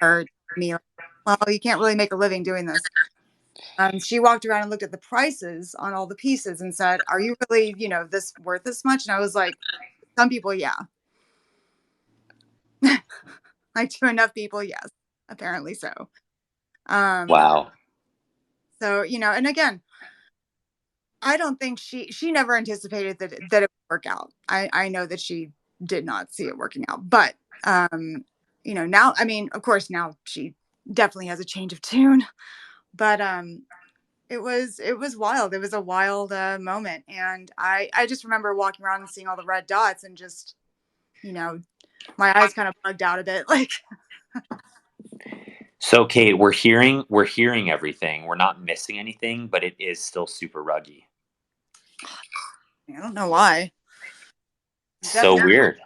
[SPEAKER 2] her me like, well, you can't really make a living doing this. She walked around and looked at the prices on all the pieces and said, "Are you really, this worth this much?" And I was like, "Some people, yeah. Like to enough people, yes. Apparently so." Um,
[SPEAKER 1] Wow.
[SPEAKER 2] so and again, I don't think she never anticipated that it would work out. I know that she did not see it working out, but now I mean, of course, now she definitely has a change of tune, but it was wild. It was a wild moment, and I just remember walking around and seeing all the red dots, and just you know my eyes kind of bugged out a bit. Like,
[SPEAKER 1] So, Kate, we're hearing everything. We're not missing anything, but it is still super ruggy.
[SPEAKER 2] I don't know why.
[SPEAKER 1] So
[SPEAKER 2] Definitely,
[SPEAKER 1] weird.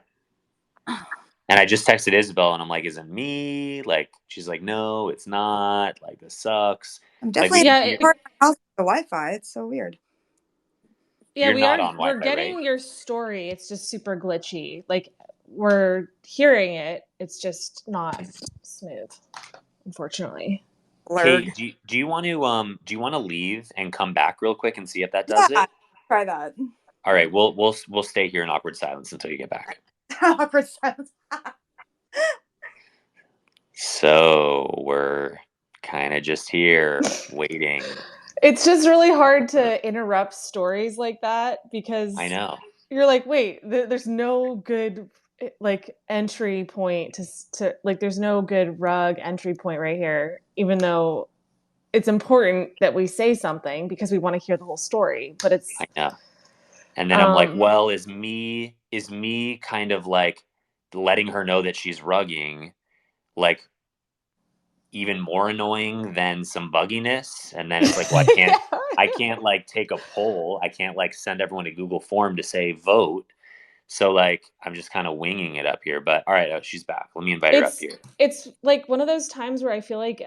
[SPEAKER 1] And I just texted Isabel and I'm like, is it me? Like, she's like, no, it's not. Like, this sucks.
[SPEAKER 2] I'm
[SPEAKER 1] Like, we've
[SPEAKER 2] definitely
[SPEAKER 1] been
[SPEAKER 3] Yeah,
[SPEAKER 1] here.
[SPEAKER 2] part of my house with the Wi-Fi. It's so weird.
[SPEAKER 3] yeah,
[SPEAKER 1] You're
[SPEAKER 3] we
[SPEAKER 1] not
[SPEAKER 3] are.
[SPEAKER 1] on Wi
[SPEAKER 3] We're
[SPEAKER 1] Fi, right?
[SPEAKER 3] getting your story. It's just super glitchy. Like, we're hearing it. It's just not smooth, unfortunately.
[SPEAKER 2] Blurred.
[SPEAKER 1] Kate, do you want to leave and come back real quick and see if that does
[SPEAKER 2] Yeah,
[SPEAKER 1] it?
[SPEAKER 2] try that.
[SPEAKER 1] All right, we'll stay here in awkward silence until you get back.
[SPEAKER 2] Awkward silence.
[SPEAKER 1] So we're kind of just here waiting.
[SPEAKER 3] It's just really hard to interrupt stories like that
[SPEAKER 1] I
[SPEAKER 3] because
[SPEAKER 1] know.
[SPEAKER 3] you're like, wait, there's no good like entry point to like there's no good rug entry point right here, even though it's important that we say something because we want to hear the whole story. But it's
[SPEAKER 1] I know. And then I'm like,
[SPEAKER 3] um
[SPEAKER 1] well, is me kind of like letting her know that she's rugging, like even more annoying than some bugginess. And then it's like, well, I can't like take a poll. I can't like send everyone a Google form to say vote. So like I'm just kind of winging it up here. But all right, oh, she's back. Let me invite her up
[SPEAKER 3] it's
[SPEAKER 1] here.
[SPEAKER 3] it's like one of those times where I feel like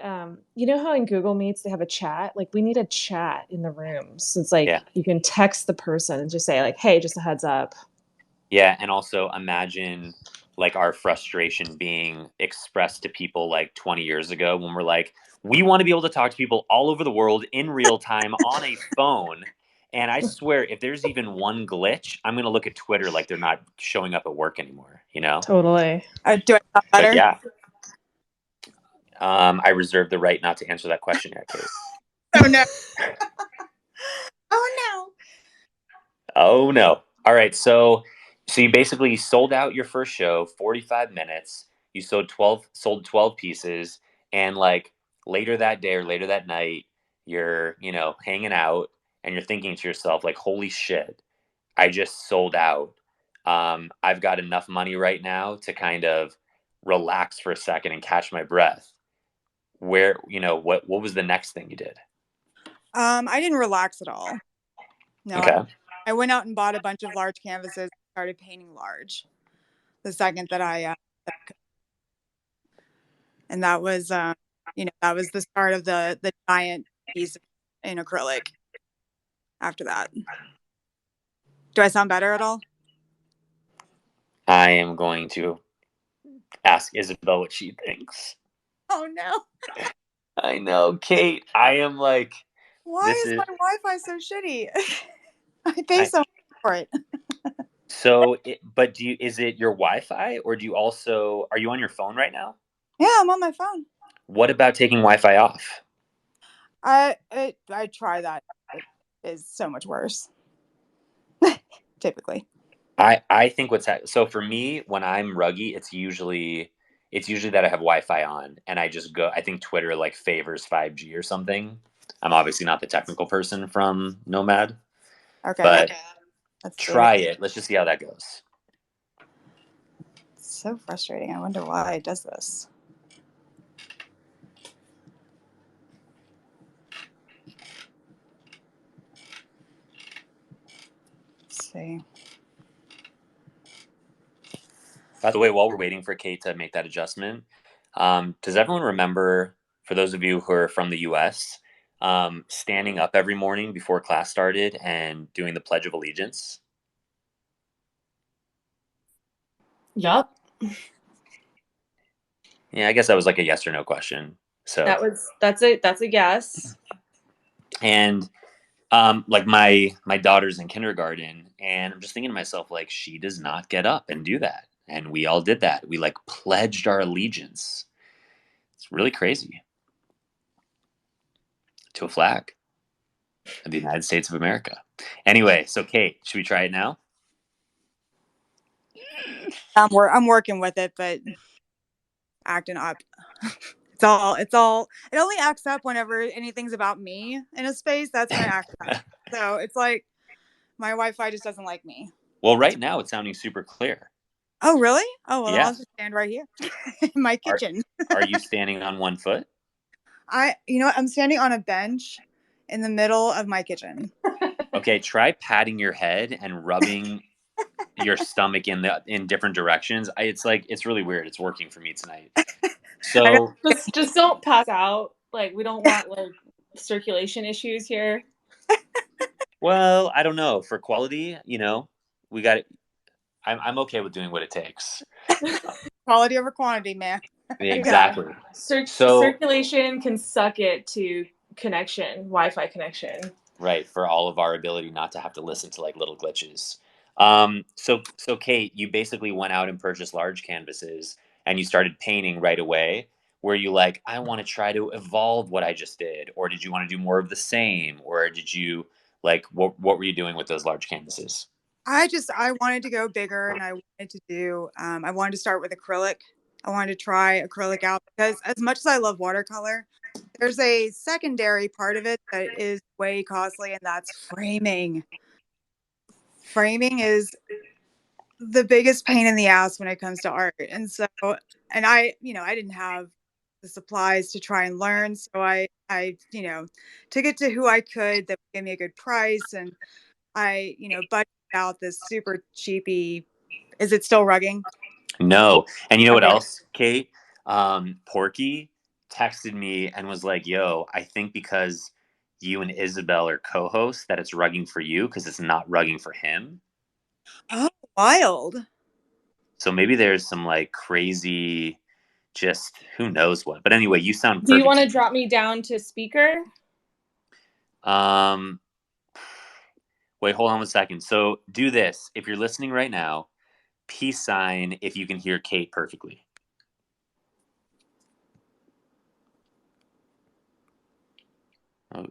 [SPEAKER 3] you know how in Google Meets they have a chat? Like we need a chat in the rooms. So it's
[SPEAKER 1] Yeah.
[SPEAKER 3] like you can text the person and just say like, "Hey, just a heads up."
[SPEAKER 1] Yeah. And also imagine like our frustration being expressed to people like 20 years ago when we're like, we want to be able to talk to people all over the world in real time on a phone. And I swear, if there's even one glitch, I'm going to look at Twitter like they're not showing up at work anymore, you know?
[SPEAKER 3] Totally.
[SPEAKER 2] Do I sound
[SPEAKER 1] But
[SPEAKER 2] better?
[SPEAKER 1] yeah, I reserve the right not to answer that question yet, Kate.
[SPEAKER 2] Oh no! Oh
[SPEAKER 1] Oh no. All right. So So you basically sold out your first show, 45 minutes. You sold 12 pieces, and like later that day or later that night, you're, hanging out and you're thinking to yourself like, "Holy shit, I just sold out. I've got enough money right now to kind of relax for a second and catch my breath." What was the next thing you did?
[SPEAKER 2] I didn't relax at all. No,
[SPEAKER 1] Okay.
[SPEAKER 2] I went out and bought a bunch of large canvases and started painting large the second that and that was, that was the start of the giant piece in acrylic after that. Do I sound better at all?
[SPEAKER 1] I am going to ask Isabelle what she thinks.
[SPEAKER 2] Oh no.
[SPEAKER 1] I know, Kate. I am like,
[SPEAKER 2] Why
[SPEAKER 1] this
[SPEAKER 2] is
[SPEAKER 1] is
[SPEAKER 2] my Wi-Fi so shitty? I pay
[SPEAKER 1] I
[SPEAKER 2] so much for it.
[SPEAKER 1] but is it your Wi-Fi, or are you on your phone right now?
[SPEAKER 2] Yeah, I'm on my phone.
[SPEAKER 1] What about taking Wi-Fi off?
[SPEAKER 2] I try that. It is so much worse. Typically.
[SPEAKER 1] I think so for me, when I'm ruggy, it's usually that I have Wi-Fi on and I just go. I think Twitter like favors 5G or something. I'm obviously not the technical person from Nomad,
[SPEAKER 2] Okay,
[SPEAKER 1] but
[SPEAKER 2] let's see.
[SPEAKER 1] try it. Let's just see how that goes.
[SPEAKER 2] It's so frustrating. I wonder why it does this. Let's see.
[SPEAKER 1] By the way, while we're waiting for Kate to make that adjustment, does everyone remember, for those of you who are from the US, standing up every morning before class started and doing the Pledge of Allegiance?
[SPEAKER 3] Yup.
[SPEAKER 1] Yeah, I guess that was like a yes or no question. So,
[SPEAKER 3] That's a guess.
[SPEAKER 1] and like my daughter's in kindergarten, and I'm just thinking to myself, like, she does not get up and do that. And we all did that. We like pledged our allegiance. It's really crazy, to a flag of the United States of America. Anyway, so Kate, should we try it now?
[SPEAKER 2] I'm working with it, but acting up. It only acts up whenever anything's about me in a space. That's when it acts up. So it's like my Wi-Fi just doesn't like me.
[SPEAKER 1] Well, right now it's sounding super clear.
[SPEAKER 2] Oh, really? Oh, well,
[SPEAKER 1] Yeah.
[SPEAKER 2] I'll just stand right here in my
[SPEAKER 1] Are
[SPEAKER 2] kitchen.
[SPEAKER 1] are you standing on one foot?
[SPEAKER 2] You know what? I'm standing on a bench in the middle of my kitchen.
[SPEAKER 1] Okay, try patting your head and rubbing your stomach in different directions. It's really weird. It's working for me tonight.
[SPEAKER 2] I got
[SPEAKER 1] So,
[SPEAKER 3] Just don't pass out. Like we don't want like circulation issues here.
[SPEAKER 1] well, I don't know. For quality, we got. I'm okay with doing what it takes.
[SPEAKER 2] quality over quantity, man.
[SPEAKER 3] Yeah.
[SPEAKER 1] Exactly. So,
[SPEAKER 3] Circulation can suck it to connection, Wi-Fi connection.
[SPEAKER 1] right, for all of our ability not to have to listen to like little glitches. So Kate, you basically went out and purchased large canvases and you started painting right away. Were you like, I want to try to evolve what I just did, or did you want to do more of the same, or did you like what were you doing with those large canvases?
[SPEAKER 2] I wanted to go bigger, and I wanted to start with acrylic. I wanted to try acrylic out because as much as I love watercolor, there's a secondary part of it that is way costly, and that's framing. Framing is the biggest pain in the ass when it comes to art. And so, and I didn't have the supplies to try and learn. So I took it to who I could that gave me a good price. And I budgeted out this super cheapy. Is it still rugging?
[SPEAKER 1] No. And you know what
[SPEAKER 2] Okay.
[SPEAKER 1] else, Kate? Porky texted me and was like, yo, I think because you and Isabel are co-hosts that it's rugging for you because it's not rugging for him.
[SPEAKER 2] Oh, wild.
[SPEAKER 1] So maybe there's some like crazy, just who knows what. But anyway, you sound
[SPEAKER 3] Do you
[SPEAKER 1] perfect
[SPEAKER 3] want
[SPEAKER 1] to
[SPEAKER 3] to drop me down to speaker?
[SPEAKER 1] me. Wait, hold on 1 second. So do this. If you're listening right now, peace sign if you can hear Kate perfectly. Oh,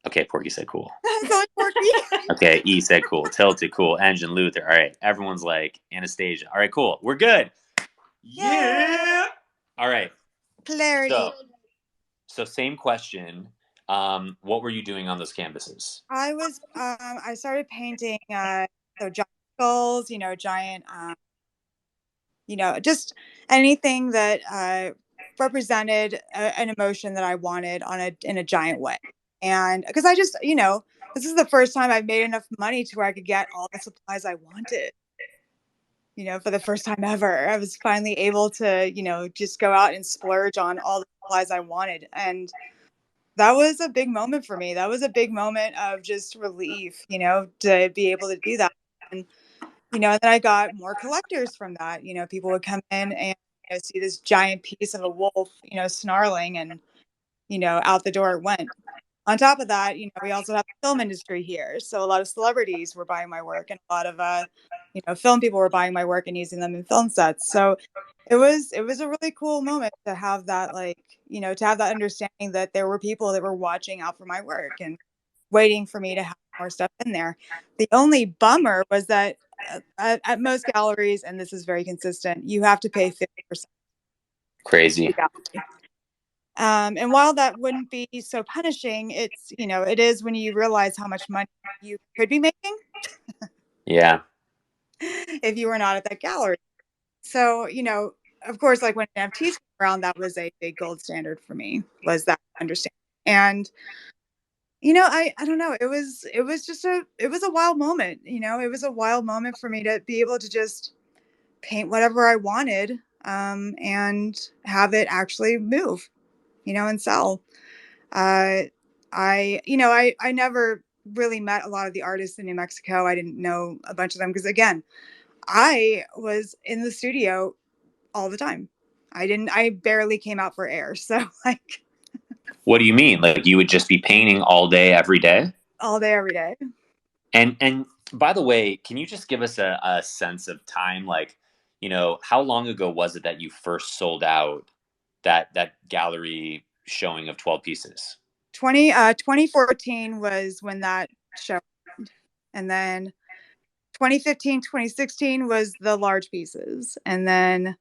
[SPEAKER 1] Okay, Porky said cool.
[SPEAKER 2] It's only Porky.
[SPEAKER 1] Okay, E said cool. Tilted cool. Engine Luther. All right, everyone's like Anastasia. All right, cool. We're good. Yeah. All right.
[SPEAKER 2] Clarity.
[SPEAKER 1] So same question. What were you doing on those canvases?
[SPEAKER 2] I started painting, so giant skulls, giant, just anything that represented an emotion that I wanted in a giant way. And because I just, this is the first time I've made enough money to where I could get all the supplies I wanted. For the first time ever, I was finally able to, just go out and splurge on all the supplies I wanted. And that was a big moment for me. That was a big moment of just relief, to be able to do that. And, and then I got more collectors from that. People would come in and see this giant piece of a wolf, snarling, and, out the door it went. On top of that, we also have the film industry here. So a lot of celebrities were buying my work, and a lot of, film people were buying my work and using them in film sets. So it was a really cool moment to have that, like, to have that understanding that there were people that were watching out for my work and waiting for me to have more stuff in there. The only bummer was that at most galleries, and this is very consistent, you have to pay 50%
[SPEAKER 1] Crazy.
[SPEAKER 2] gallery. And while that wouldn't be so punishing, it is when you realize how much money you could be making
[SPEAKER 1] Yeah.
[SPEAKER 2] if you were not at that gallery. So, of course, like when NFTs came around, that was a big gold standard for me, was that understanding. And, I don't know, it was a wild moment, it was a wild moment for me to be able to just paint whatever I wanted, and have it actually move, and sell. Uh, I never really met a lot of the artists in New Mexico. I didn't know a bunch of them because, again, I was in the studio all the time. I barely came out for air. So, like,
[SPEAKER 1] What do you mean? Like you would just be painting all day, every day?
[SPEAKER 2] all day, every day.
[SPEAKER 1] And by the way, can you just give us a sense of time? Like, how long ago was it that you first sold out that gallery showing of 12 pieces?
[SPEAKER 2] 2014 was when that show happened. And then 2015, 2016 was the large pieces. And then,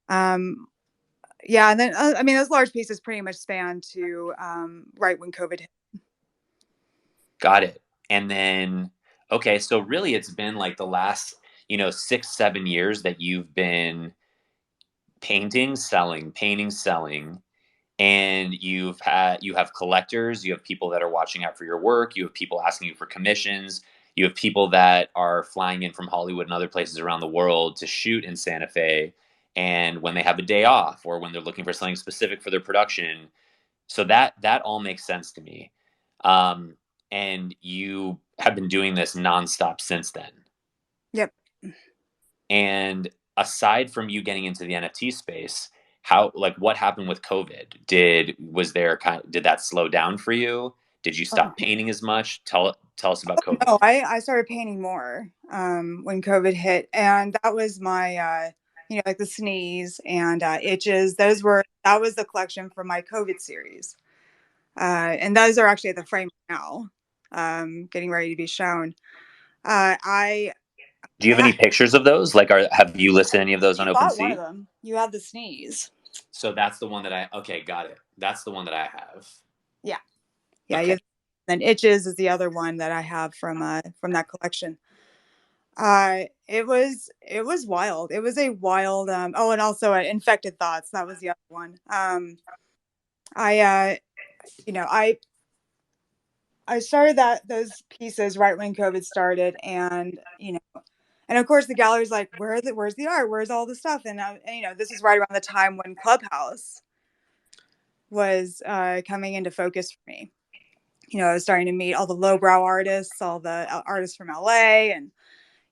[SPEAKER 2] yeah, and then, I mean, those large pieces pretty much span to, right when COVID hit.
[SPEAKER 1] Got it. And then, okay, so really it's been like the last, 6, 7 years that you've been painting, selling, and you have collectors, you have people that are watching out for your work, you have people asking you for commissions, you have people that are flying in from Hollywood and other places around the world to shoot in Santa Fe, and when they have a day off or when they're looking for something specific for their production. So that all makes sense to me. um, and you have been doing this nonstop since then.
[SPEAKER 2] Yep.
[SPEAKER 1] And aside from you getting into the NFT space, how, like, what happened with COVID? Did that slow down for you? Did you
[SPEAKER 2] Oh,
[SPEAKER 1] stop painting as much? Tell us about COVID.
[SPEAKER 2] no, I started painting more, when COVID hit. And that was my, like the sneeze and, itches. That was the collection from my COVID series. And those are actually at the frame now, getting ready to be shown. I
[SPEAKER 1] Do you have
[SPEAKER 2] had
[SPEAKER 1] any pictures of those? Like, have you listed any of those on
[SPEAKER 2] you bought one of
[SPEAKER 1] OpenSea?
[SPEAKER 2] them. You had the sneeze.
[SPEAKER 1] So that's the one that okay, got it. That's the one that I have.
[SPEAKER 2] Yeah. Yeah.
[SPEAKER 1] Okay.
[SPEAKER 2] Then itches is the other one that I have from that collection. It was wild. It was a wild, oh, and also, infected thoughts. That was the other one. I you know, I started those pieces right when COVID started, and and of course the gallery's like, where's the art? Where's all the stuff? And this is right around the time when Clubhouse was, coming into focus for me. I was starting to meet all the lowbrow artists, all the artists from LA, and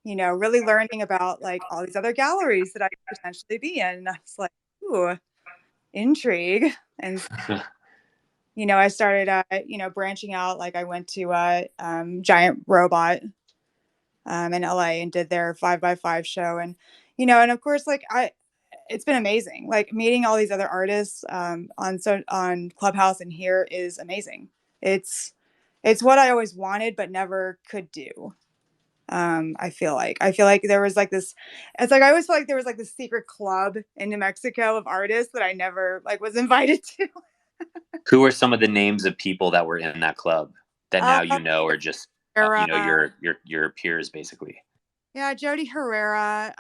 [SPEAKER 2] really learning about, like, all these other galleries that I could potentially be in. And I was like, ooh, intrigue. And I started, branching out. Like, I went to Giant Robot, in LA, and did their 5x5 show. And of course, like, it's been amazing. Like, meeting all these other artists, on Clubhouse and here is amazing. It's It's what I always wanted but never could do. I feel like there was like this, it's like I always feel like there was like this secret club in New Mexico of artists that I never like was invited to.
[SPEAKER 1] Who are some of the names of people that were in that club that now
[SPEAKER 2] Uh,
[SPEAKER 1] you know, or just
[SPEAKER 2] Herrera,
[SPEAKER 1] your peers basically?
[SPEAKER 2] yeah, Jody Herrera.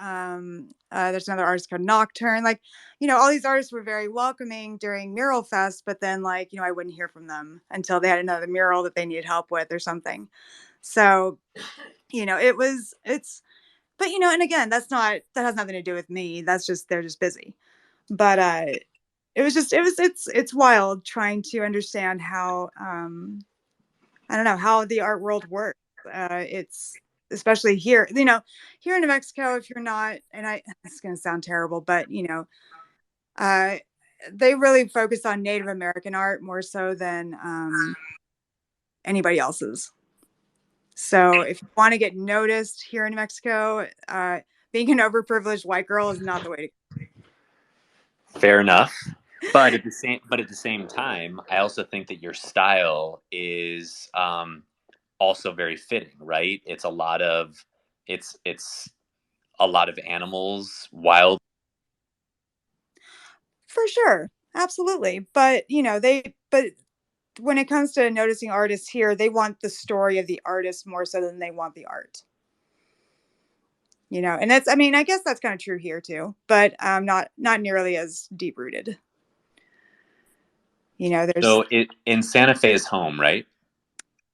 [SPEAKER 2] There's another artist called Nocturne. Like, all these artists were very welcoming during Mural Fest, but then like, I wouldn't hear from them until they had another mural that they needed help with or something. So, it's, but and again, that has nothing to do with me. That's just they're just busy. But it's wild trying to understand how I don't know how the art world works. It's especially here, here in New Mexico. If you're not, and it's going to sound terrible, but uh, they really focus on Native American art more so than anybody else's. So if you want to get noticed here in New Mexico, being an overprivileged white girl is not the way to.
[SPEAKER 1] Fair enough. But at the same time, I also think that your style is also very fitting, right? It's a lot of animals, wild.
[SPEAKER 2] For sure, absolutely. But when it comes to noticing artists here, they want the story of the artist more so than they want the art. And that's, I mean, I guess that's kind of true here too, but not nearly as deep rooted. There's
[SPEAKER 1] So it in Santa Fe's home, right?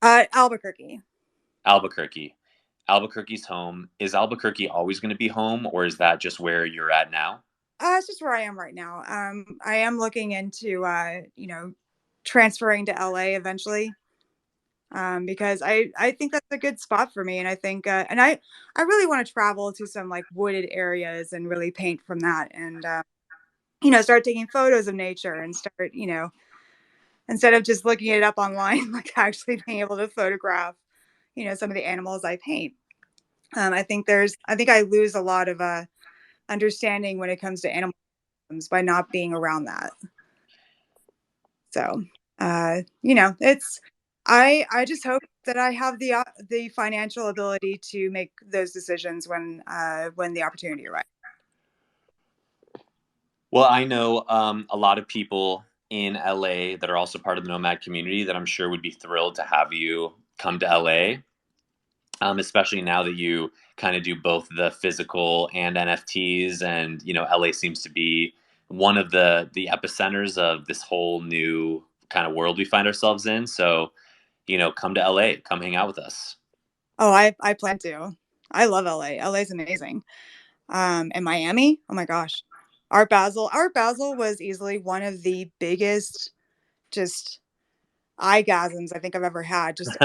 [SPEAKER 2] Albuquerque.
[SPEAKER 1] Albuquerque. Albuquerque's home. Is Albuquerque always going to be home, or is that just where you're at now?
[SPEAKER 2] It's just where I am right now. I am looking into transferring to LA eventually. Because I think that's a good spot for me, and I think and I really want to travel to some like wooded areas and really paint from that, and start taking photos of nature and start instead of just looking it up online, like actually being able to photograph some of the animals I paint. I think I lose a lot of understanding when it comes to animals by not being around that. So, it's I just hope that I have the financial ability to make those decisions when the opportunity arises.
[SPEAKER 1] Well, I know a lot of people in LA that are also part of the Nomad community that I'm sure would be thrilled to have you come to LA, especially now that you kind of do both the physical and NFTs, and LA seems to be one of the epicenters of this whole new kind of world we find ourselves in. So, come to LA, come hang out with us.
[SPEAKER 2] Oh, I plan to. I love LA. LA is amazing. And Miami. Oh my gosh, Art Basel was easily one of the biggest just eyegasms I think I've ever had. Just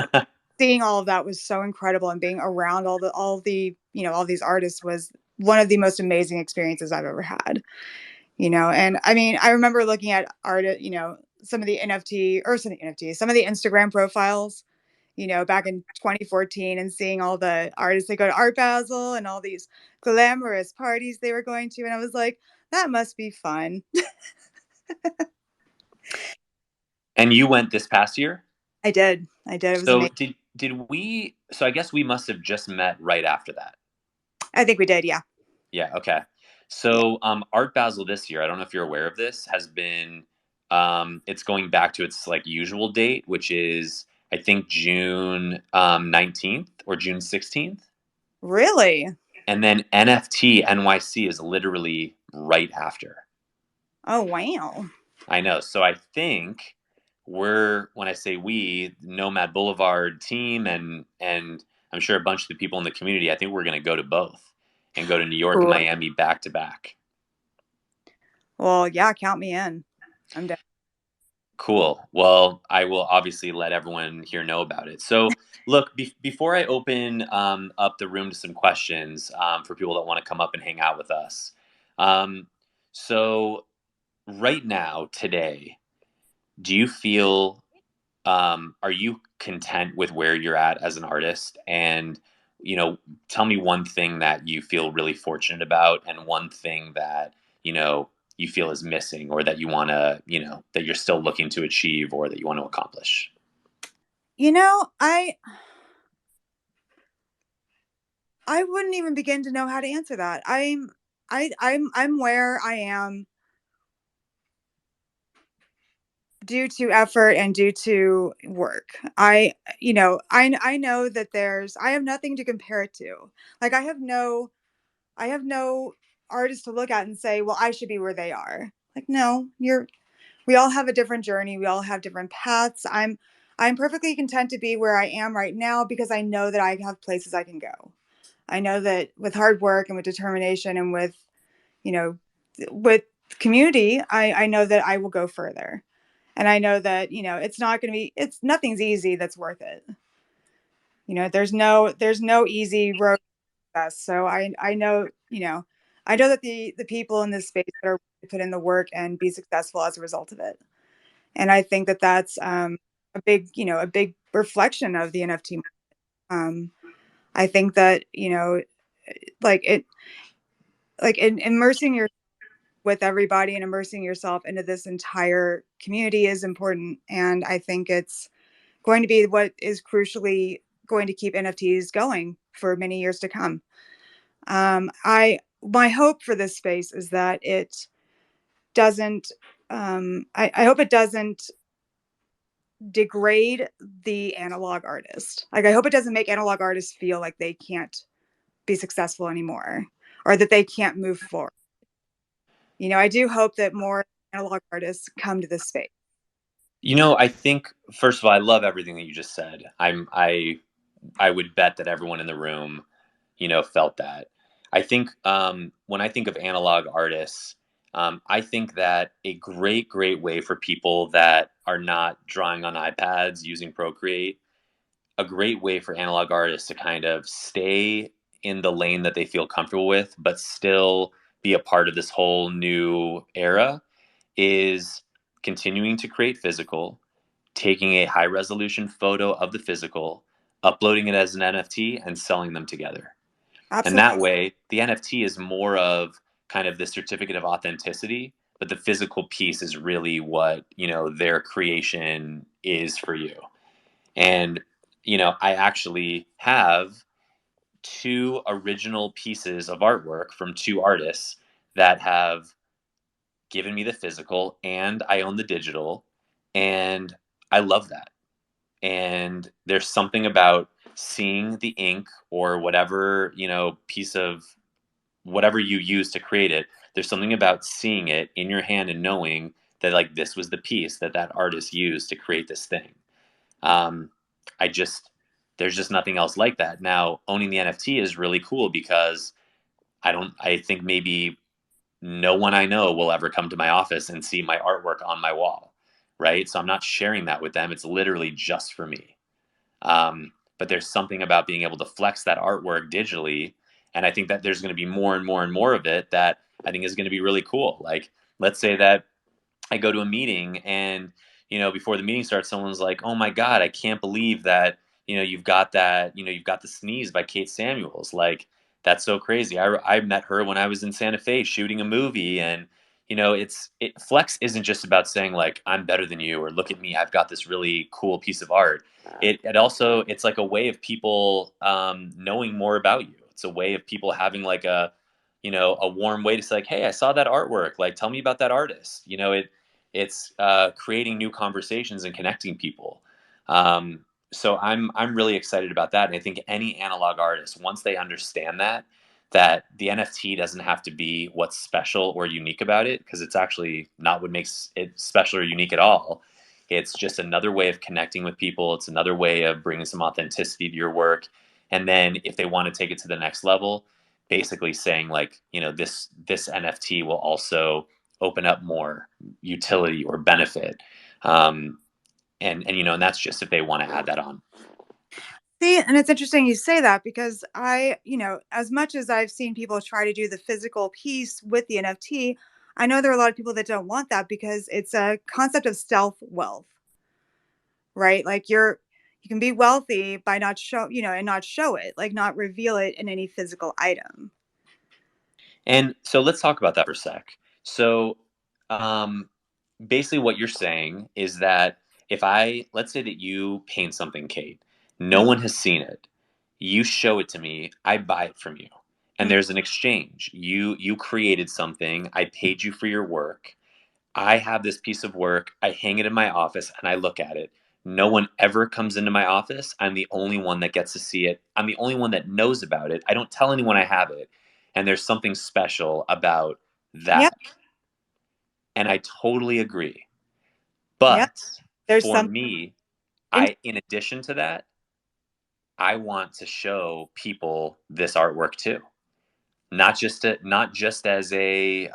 [SPEAKER 2] seeing all of that was so incredible, and being around all the all these artists was one of the most amazing experiences I've ever had. And I mean, I remember looking at art, some of the NFT or some of the NFTs, some of the Instagram profiles, back in 2014, and seeing all the artists that go to Art Basel and all these glamorous parties they were going to. And I was like, that must be fun.
[SPEAKER 1] And you went this past year?
[SPEAKER 2] I did. I did. It was
[SPEAKER 1] So
[SPEAKER 2] amazing.
[SPEAKER 1] did we? So I guess we must have just met right after that.
[SPEAKER 2] I think we did. Yeah.
[SPEAKER 1] Yeah. Okay.
[SPEAKER 2] Yeah.
[SPEAKER 1] So Art Basel this year, I don't know if you're aware of this, has been it's going back to its like usual date, which is I think June 19th or June 16th,
[SPEAKER 2] Really?
[SPEAKER 1] and then NFT NYC is literally right after.
[SPEAKER 2] Oh, wow.
[SPEAKER 1] I know. So I think when I say we, Nomad Boulevard team and I'm sure a bunch of the people in the community, I think we're going to go to both and go to New York and
[SPEAKER 2] Right.
[SPEAKER 1] Miami back to back.
[SPEAKER 2] Well, yeah, count me in. I'm down.
[SPEAKER 1] Cool. Well, I will obviously let everyone here know about it. So, look, before I open up the room to some questions for people that want to come up and hang out with us, um, so right now, today, do you feel are you content with where you're at as an artist? And, tell me one thing that you feel really fortunate about and one thing that, you feel is missing or that you want to, that you're still looking to achieve or that you want to accomplish.
[SPEAKER 2] You know, I wouldn't even begin to know how to answer that. I'm where I am due to effort and due to work. I know that I have nothing to compare it to. Like I have no artist to look at and say, well, I should be where they are. Like, no, we all have a different journey. We all have different paths. I'm perfectly content to be where I am right now because I know that I have places I can go. I know that with hard work and with determination and with, you know, with community, I know that I will go further. And I know that, it's not going to be, it's nothing's easy that's worth it. There's no easy road to success. So I know, I know that the people in this space that are to put in the work and be successful as a result of it. And I think that that's a big reflection of the NFT. I think that, like it, like immersing your with everybody and immersing yourself into this entire community is important. And I think it's going to be what is crucially going to keep NFTs going for many years to come. My hope for this space is that it doesn't. I hope it doesn't degrade the analog artist. Like I hope it doesn't make analog artists feel like they can't be successful anymore or that they can't move forward. I do hope that more analog artists come to this space.
[SPEAKER 1] I think first of all, I love everything that you just said. I would bet that everyone in the room, felt that. I think when I think of analog artists, I think that a great way for people that are not drawing on iPads using Procreate, a great way for analog artists to kind of stay in the lane that they feel comfortable with, but still be a part of this whole new era is continuing to create physical, taking a high resolution photo of the physical, uploading it as an NFT, and selling them together. And
[SPEAKER 2] Absolutely.
[SPEAKER 1] that way, the NFT is more of kind of the certificate of authenticity, but the physical piece is really what, their creation is for you. And, I actually have two original pieces of artwork from two artists that have given me the physical and I own the digital. And I love that. And there's something about seeing the ink or whatever, piece of whatever you use to create it. There's something about seeing it in your hand and knowing that like this was the piece that that artist used to create this thing. Um, I just there's just nothing else like that. Now, owning the NFT is really cool because I think maybe no one I know will ever come to my office and see my artwork on my wall, right? So I'm not sharing that with them. It's literally just for me. But there's something about being able to flex that artwork digitally, and I think that there's going to be more and more and more of it that I think is going to be really cool. Like, let's say that I go to a meeting and, before the meeting starts, someone's like, "Oh my God, I can't believe that, you've got the Sneeze by Kate Samuels. Like, that's so crazy. I met her when I was in Santa Fe shooting a movie." And, flex isn't just about saying like, "I'm better than you," or "Look at me, I've got this really cool piece of art." It's like a way of people knowing more about you. It's a way of people having like a warm way to say like, "Hey, I saw that artwork. Like, tell me about that artist." It's creating new conversations and connecting people. So I'm really excited about that, and I think any analog artist, once they understand that the NFT doesn't have to be what's special or unique about it, because it's actually not what makes it special or unique at all. It's just another way of connecting with people. It's another way of bringing some authenticity to your work. And then if they want to take it to the next level, basically saying like, this NFT will also open up more utility or benefit. And that's just if they want to add that on.
[SPEAKER 2] See, and it's interesting you say that because as much as I've seen people try to do the physical piece with the NFT, I know there are a lot of people that don't want that because it's a concept of stealth wealth, right? Like you can be wealthy by not show, and not show it, like not reveal it in any physical item.
[SPEAKER 1] And so let's talk about that for a sec. So um, basically what you're saying is that let's say that you paint something, Kate, no one has seen it. You show it to me, I buy it from you. And
[SPEAKER 2] Mhm.
[SPEAKER 1] there's an exchange. You created something, I paid you for your work. I have this piece of work, I hang it in my office and I look at it. No one ever comes into my office. I'm the only one that gets to see it. I'm the only one that knows about it. I don't tell anyone I have it. And there's something special about
[SPEAKER 2] Yep.
[SPEAKER 1] that. And I totally agree.
[SPEAKER 2] Yep.
[SPEAKER 1] But
[SPEAKER 2] There's
[SPEAKER 1] for
[SPEAKER 2] something.
[SPEAKER 1] me, in addition to that, I want to show people this artwork too. Not just as a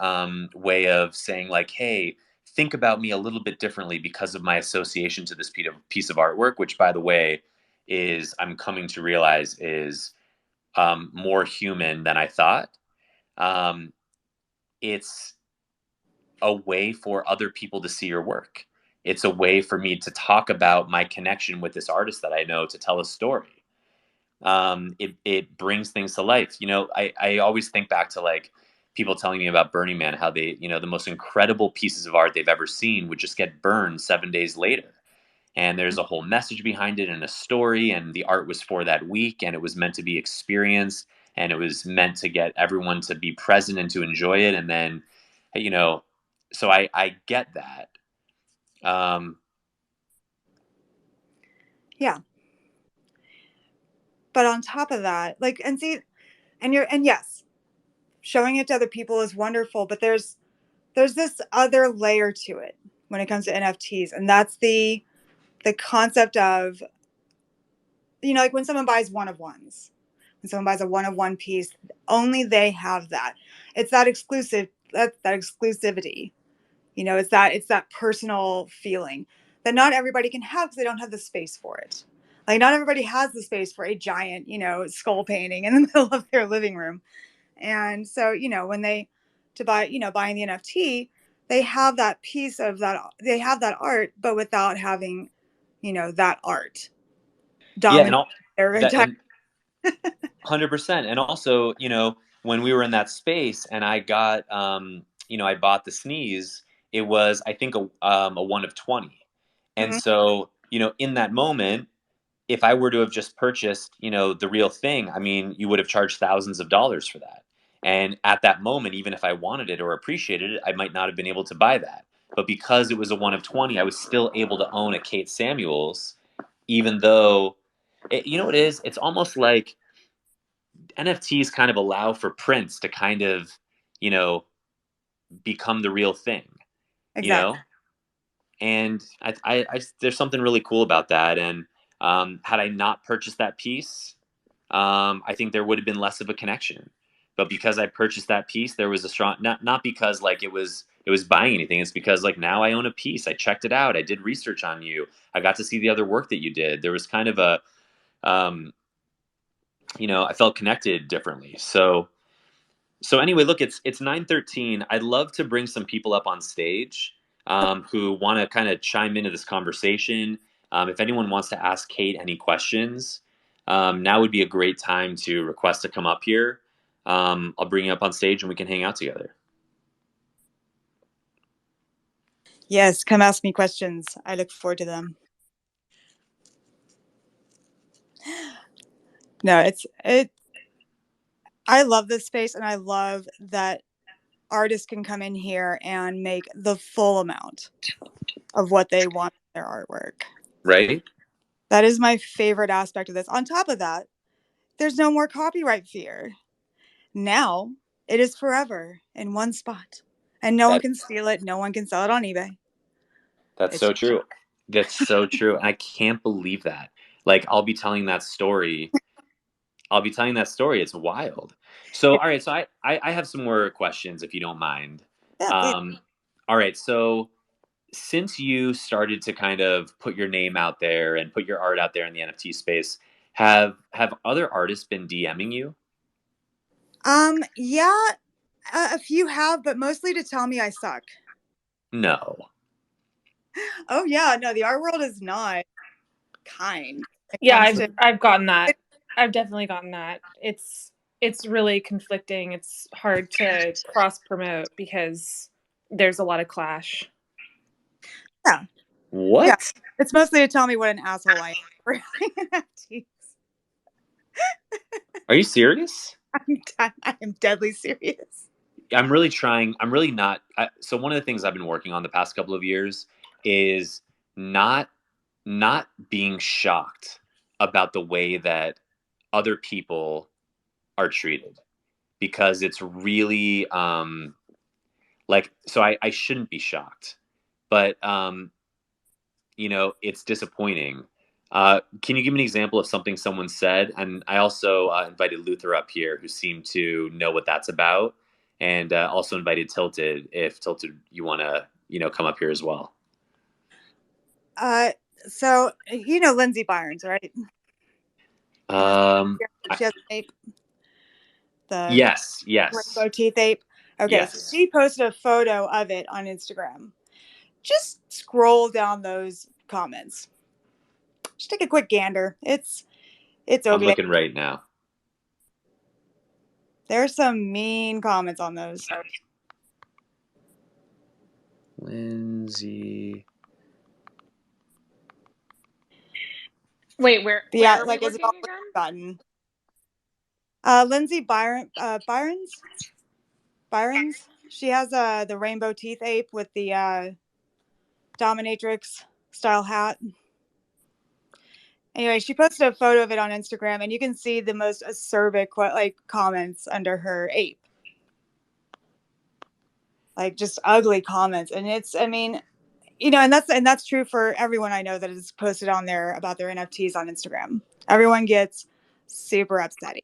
[SPEAKER 1] way of saying like, hey, think about me a little bit differently because of my association to this piece of artwork, which by the way is I'm coming to realize is more human than I thought. Um, it's a way for other people to see your work. It's a way for me to talk about my connection with this artist that I know to tell a story. It brings things to life. I always think back to like people telling me about Burning Man, how they, the most incredible pieces of art they've ever seen would just get burned 7 days later. And there's a whole message behind it and a story, and the art was for that week, and it was meant to be experienced, and it was meant to get everyone to be present and to enjoy it. And then, you know, so I get that. Um,
[SPEAKER 2] Yeah. But on top of that, like, and see, and yes, showing it to other people is wonderful, but there's this other layer to it when it comes to NFTs, and that's the concept of, like when someone buys one of ones, when someone buys a one of one piece, only they have that. It's that that exclusivity. It's that personal feeling that not everybody can have because they don't have the space for it. Like not everybody has the space for a giant, skull painting in the middle of their living room. And so, when they to buy, buying the NFT, they have that piece of that, they have that art, but without having, that art
[SPEAKER 1] yeah, and
[SPEAKER 2] dominate
[SPEAKER 1] all
[SPEAKER 2] their
[SPEAKER 1] that,
[SPEAKER 2] entire.
[SPEAKER 1] and 100%. And also, when we were in that space and I got, I bought the sneeze, it was, I think, a one of 20. And
[SPEAKER 2] Mhm.
[SPEAKER 1] so, in that moment, if I were to have just purchased, the real thing, I mean, you would have charged thousands of dollars for that. And at that moment, even if I wanted it or appreciated it, I might not have been able to buy that. But because it was a one of 20, I was still able to own a Kate Samuels, even though, you know what it is? It's almost like NFTs kind of allow for prints to kind of, you know, become the real thing, you
[SPEAKER 2] Exactly.
[SPEAKER 1] know? And there's something really cool about that. And had I not purchased that piece, I think there would have been less of a connection. But because I purchased that piece, there was a strong, not because like it was buying anything. It's because like now I own a piece. I checked it out. I did research on you. I got to see the other work that you did. There was kind of a, um, I felt connected differently. So anyway, look, it's 9:13. I'd love to bring some people up on stage who want to kind of chime into this conversation. If anyone wants to ask Kate any questions, now would be a great time to request to come up here. I'll bring you up on stage and we can hang out together.
[SPEAKER 2] Yes, come ask me questions. I look forward to them. No, I love this space and I love that artists can come in here and make the full amount of what they want in their artwork.
[SPEAKER 1] Right?
[SPEAKER 2] That is my favorite aspect of this. On top of that, there's no more copyright fear. Now it is forever in one spot. And no one
[SPEAKER 1] That
[SPEAKER 2] can steal it. No one can sell it on eBay.
[SPEAKER 1] that's
[SPEAKER 2] It's
[SPEAKER 1] so true. That's so true. And I can't believe that. Like I'll be telling that story. It's wild. So,
[SPEAKER 2] it,
[SPEAKER 1] all right. So, I have some more questions if you don't mind.
[SPEAKER 2] yeah, please.
[SPEAKER 1] Um, all right. So, since you started to kind of put your name out there and put your art out there in the NFT space, have other artists been DMing you?
[SPEAKER 2] Yeah, a few have, but mostly to tell me I suck.
[SPEAKER 1] No.
[SPEAKER 2] Oh yeah, no, the art world is not kind when it
[SPEAKER 3] Yeah,
[SPEAKER 2] comes
[SPEAKER 3] I've
[SPEAKER 2] to
[SPEAKER 3] I've gotten that. I've definitely gotten that. It's really conflicting. It's hard to cross promote because there's a lot of clash.
[SPEAKER 2] yeah. Yeah,
[SPEAKER 1] What?
[SPEAKER 2] it's mostly to tell me what an asshole I am for having NFTs.
[SPEAKER 1] Are you serious?
[SPEAKER 2] I am deadly serious.
[SPEAKER 1] I'm really trying. I'm really not. So one of the things I've been working on the past couple of years is not not being shocked about the way that other people are treated, because it's really like, so I shouldn't be shocked, but it's disappointing. Can you give me an example of something someone said? And I also invited Luther up here, who seemed to know what that's about, and also invited Tilted. If Tilted, you want to, come up here as well.
[SPEAKER 2] Uh, so you know Lindsay Byrnes, right?
[SPEAKER 1] Um, I,
[SPEAKER 2] She has an ape, the
[SPEAKER 1] yes, yes,
[SPEAKER 2] rainbow teeth ape. Okay, so
[SPEAKER 1] yes.
[SPEAKER 2] she posted a photo of it on Instagram. Just scroll down those comments. Just take a quick gander. It's
[SPEAKER 1] I'm
[SPEAKER 2] okay.
[SPEAKER 1] looking right now.
[SPEAKER 2] There's some mean comments on those.
[SPEAKER 1] Lindsay.
[SPEAKER 3] Wait, where
[SPEAKER 2] But
[SPEAKER 3] where
[SPEAKER 2] yeah,
[SPEAKER 3] are we
[SPEAKER 2] like
[SPEAKER 3] looking
[SPEAKER 2] Isabelle
[SPEAKER 3] again?
[SPEAKER 2] gotten. Lindsay Byron's. She has the rainbow teeth ape with the dominatrix style hat. Anyway, she posted a photo of it on Instagram, and you can see the most acerbic comments under her ape, like just ugly comments. And I mean, and that's true for everyone I know that is posted on there about their NFTs on Instagram. Everyone gets super upsetty.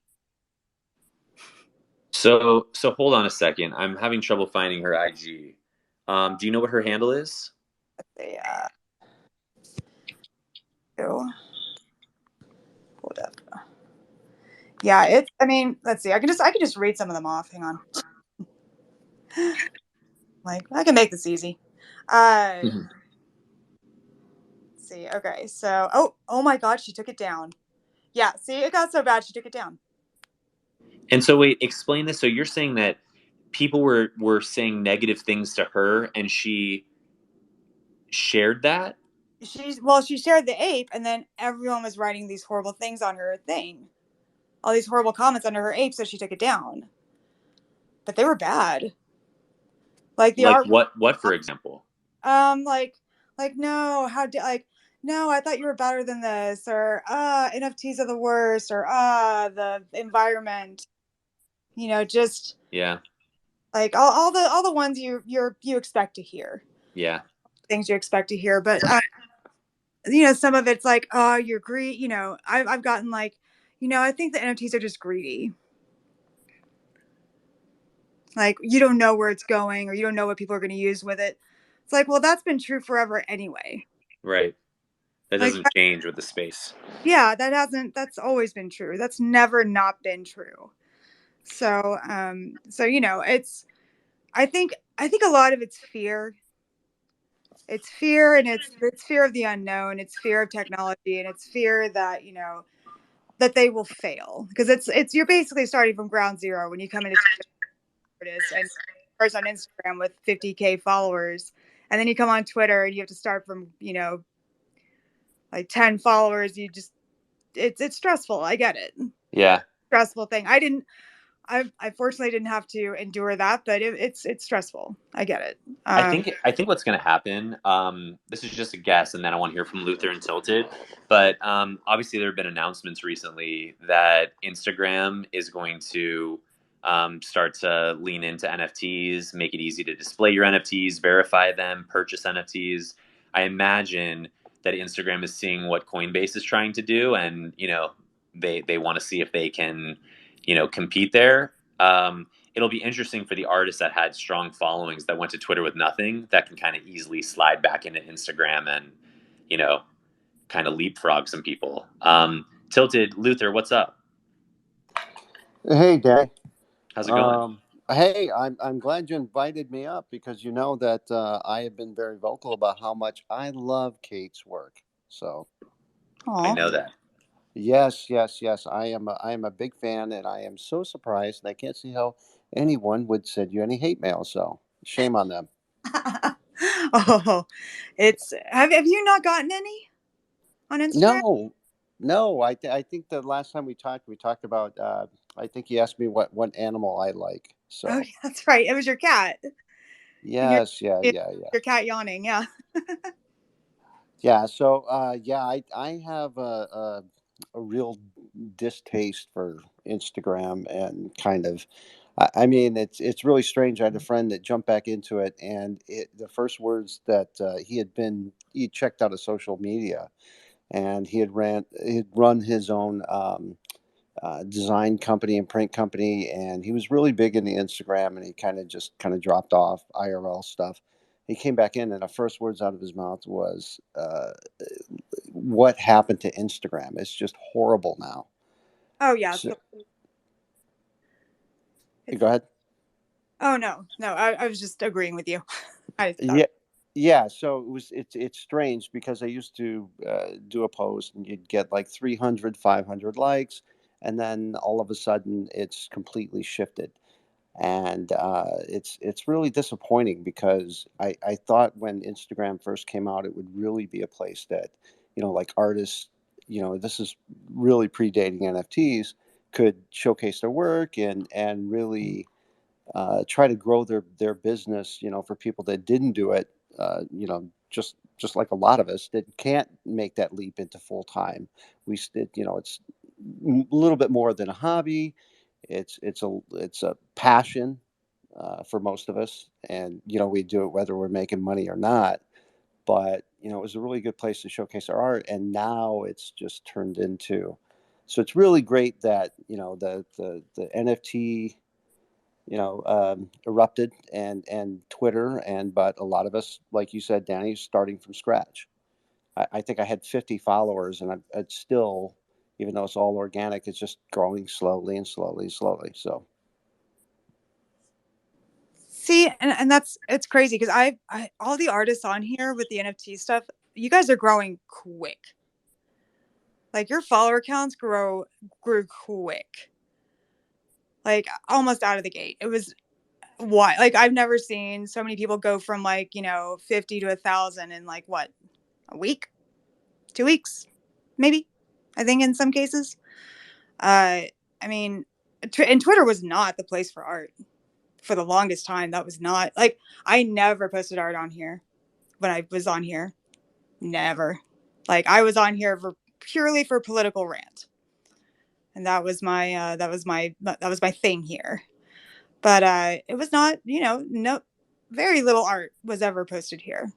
[SPEAKER 1] So hold on a second. I'm having trouble finding her IG. Do you know what her handle is?
[SPEAKER 2] They go hold up. Yeah, it's. I mean, let's see. I can just read some of them off. Hang on. Like I can make this easy. Let's
[SPEAKER 1] Mhm.
[SPEAKER 2] see. Okay, so oh my God, she took it down. Yeah, see, it got so bad she took it down.
[SPEAKER 1] And so wait, explain this. So you're saying that people were saying negative things to her, and she shared that?
[SPEAKER 2] She shared the ape, and then everyone was writing these horrible things on her thing, all these horrible comments under her ape, so she took it down. But they were bad. Like the
[SPEAKER 1] Like
[SPEAKER 2] art,
[SPEAKER 1] what for example?
[SPEAKER 2] like no, no, I thought you were better than this, or NFTs are the worst, or the environment, just
[SPEAKER 1] Yeah.
[SPEAKER 2] like all the ones you expect to hear,
[SPEAKER 1] Yeah.
[SPEAKER 2] things you expect to hear. But some of it's like, oh, you're greedy. I've gotten like, I think the NFTs are just greedy. Like you don't know where it's going, or you don't know what people are going to use with it. It's like, well, that's been true forever anyway.
[SPEAKER 1] Right. That
[SPEAKER 2] Like,
[SPEAKER 1] doesn't change with the space.
[SPEAKER 2] yeah, that's always been true. That's never not been true. So it's I think a lot of it's fear. It's fear, and it's fear of the unknown. It's fear of technology, and it's fear that that they will fail, because it's you're basically starting from ground zero when you come into artist and first on Instagram with 50K followers, and then you come on Twitter and you have to start from like 10 followers. It's stressful. I get it.
[SPEAKER 1] Yeah.
[SPEAKER 2] Stressful thing. I fortunately didn't have to endure that, but it's stressful. I get it.
[SPEAKER 1] I think what's going to happen. This is just a guess, and then I want to hear from Luther and Tilted. But obviously, there have been announcements recently that Instagram is going to start to lean into NFTs, make it easy to display your NFTs, verify them, purchase NFTs. I imagine that Instagram is seeing what Coinbase is trying to do, and they want to see if they can compete there. It'll be interesting for the artists that had strong followings that went to Twitter with nothing, that can kind of easily slide back into Instagram and, you know, kind of leapfrog some people. Tilted Luther, what's up?
[SPEAKER 4] Hey, Day.
[SPEAKER 1] How's it going?
[SPEAKER 4] Hey, I'm glad you invited me up because you know that I have been very vocal about how much I love Kate's work. So,
[SPEAKER 1] I
[SPEAKER 2] Aw.
[SPEAKER 1] know that.
[SPEAKER 4] yes. I am a big fan, and I am so surprised, and I can't see how anyone would send you any hate mail. So, shame on them.
[SPEAKER 2] Oh, it's have you not gotten any on Instagram?
[SPEAKER 4] No. I think the last time we talked about. I think you asked me what animal I like.
[SPEAKER 2] Oh, yeah,
[SPEAKER 4] So
[SPEAKER 2] that's right. It was your cat. And
[SPEAKER 4] yes, yeah.
[SPEAKER 2] your cat yawning. Yeah.
[SPEAKER 4] Yeah, so yeah, I have a real distaste for Instagram and kind of, I mean, it's really strange. I had a friend that jumped back into it, and the first words that he checked out of social media, and he'd run his own design company and print company, and he was really big in the Instagram, and he kind of dropped off IRL stuff. He came back in, and the first words out of his mouth was, "What happened to Instagram? It's just horrible now."
[SPEAKER 2] Oh yeah.
[SPEAKER 4] So,
[SPEAKER 2] It's
[SPEAKER 4] go ahead.
[SPEAKER 2] oh no. I was just agreeing with you. I thought
[SPEAKER 4] Yeah, yeah. So it's strange because I used to do a post, and you'd get like 300, 500 likes, and then all of a sudden it's completely shifted. And it's really disappointing because I thought when Instagram first came out, it would really be a place that, like artists, this is really predating NFTs, could showcase their work and really try to grow their business, for people that didn't do it, just like a lot of us that can't make that leap into full time. It's a little bit more than a hobby. It's a passion for most of us, and we do it whether we're making money or not. But it was a really good place to showcase our art, and now it's just turned into. So it's really great that the NFT erupted, and Twitter, but a lot of us, like you said, Danny, starting from scratch. I think I had 50 followers, and it's still, even though it's all organic, it's just growing slowly and slowly and slowly. So
[SPEAKER 2] see, and that's it's crazy because I all the artists on here with the NFT stuff, you guys are growing quick. Like your follower counts grew quick. Like almost out of the gate. It was why like I've never seen so many people go from like, 50 to 1,000 in like what, a week, 2 weeks, maybe. I think in some cases. I mean, and Twitter was not the place for art for the longest time. That was not like I never posted art on here when I was on here. Never. Like I was on here for purely for political rant, and that was my thing here. But it was not, no, very little art was ever posted here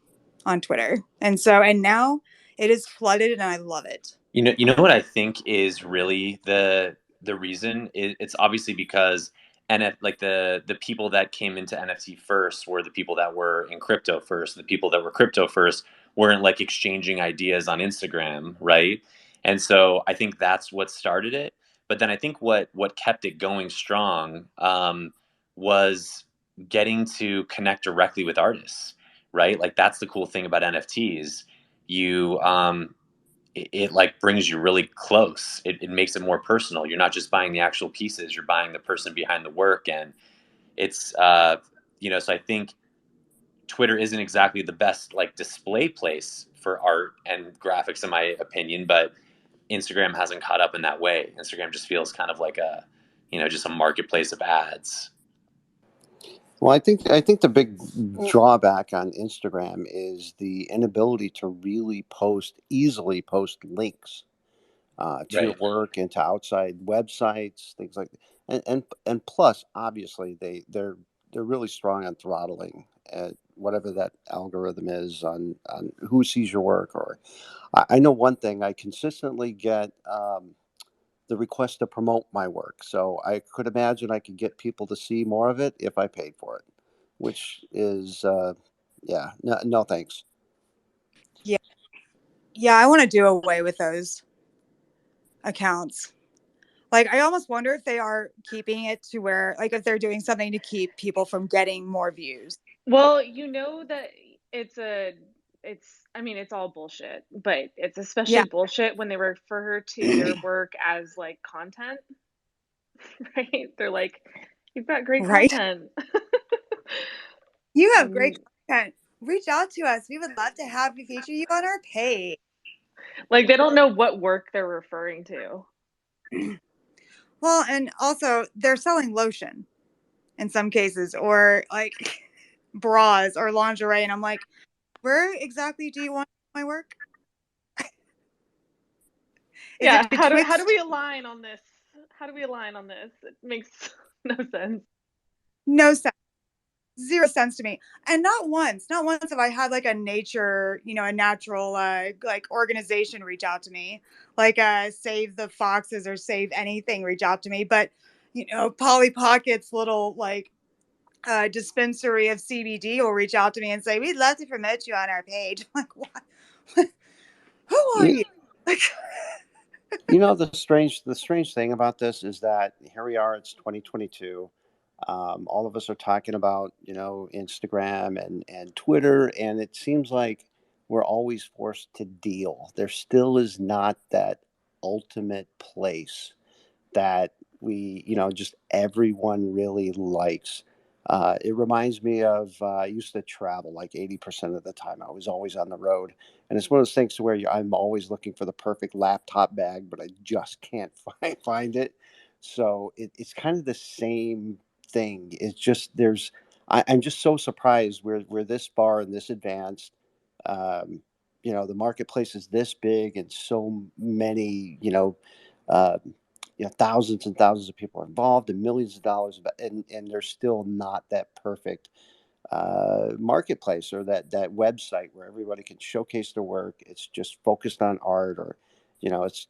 [SPEAKER 2] on Twitter, and now it is flooded, and I love it.
[SPEAKER 1] You know what I think is really the reason? It's obviously because like the people that came into NFT first were the people that were in crypto first. The people that were crypto first weren't like exchanging ideas on Instagram, right? And so I think that's what started it. But then I think what kept it going strong was getting to connect directly with artists, right? Like that's the cool thing about NFTs. You it like brings you really close. It makes it more personal. You're not just buying the actual pieces, you're buying the person behind the work. And it's so I think Twitter isn't exactly the best like display place for art and graphics in my opinion, but Instagram hasn't caught up in that way. Instagram just feels kind of like a just a marketplace of ads.
[SPEAKER 4] well, I think the big drawback on Instagram is the inability to really easily post links to your
[SPEAKER 1] Right.
[SPEAKER 4] work and to outside websites, things like that. And plus, obviously, they're really strong on throttling whatever that algorithm is on who sees your work. Or I know one thing: I consistently get the request to promote my work, so I could imagine I could get people to see more of it if I paid for it, which is yeah, no, no thanks.
[SPEAKER 2] Yeah, yeah, I want to do away with those accounts. Like, I almost wonder if they are keeping it to where, like, if they're doing something to keep people from getting more views.
[SPEAKER 3] Well, you know that I mean, it's all bullshit, but it's especially
[SPEAKER 2] Yeah,
[SPEAKER 3] bullshit when they refer to their work as like content, right? They're like, you've got great
[SPEAKER 2] right.
[SPEAKER 3] content.
[SPEAKER 2] You have great
[SPEAKER 3] And
[SPEAKER 2] content. reach out to us. We would love to have you feature you on our page.
[SPEAKER 3] Like they don't know what work they're referring to.
[SPEAKER 2] Well, and also they're selling lotion in some cases, or like bras or lingerie, and I'm like, where exactly do you want my work? Is
[SPEAKER 3] Yeah,
[SPEAKER 2] it
[SPEAKER 3] how do
[SPEAKER 2] betwixt?
[SPEAKER 3] we align on this? How do we align on this? It makes no sense.
[SPEAKER 2] No sense. Zero sense to me. And not once have I had like a nature, a natural like organization reach out to me, like Save the Foxes or Save Anything reach out to me. But Polly Pocket's little like dispensary of CBD will reach out to me and say, "We'd love to promote you on our page." I'm like, what? Who are
[SPEAKER 4] You,
[SPEAKER 2] you? Like,
[SPEAKER 4] the strange thing about this is that here we are. It's 2022. All of us are talking about Instagram and Twitter, and it seems like we're always forced to deal. There still is not that ultimate place that just everyone really likes. It reminds me of I used to travel like 80% of the time. I was always on the road. And it's one of those things to where I'm always looking for the perfect laptop bag, but I just can't find it. So it's kind of the same thing. It's just I'm just so surprised we're this far and this advanced. Um, the marketplace is this big and so many, uh, thousands and thousands of people are involved and millions of dollars, and there's still not that perfect marketplace or that website where everybody can showcase their work. It's just focused on art, or it's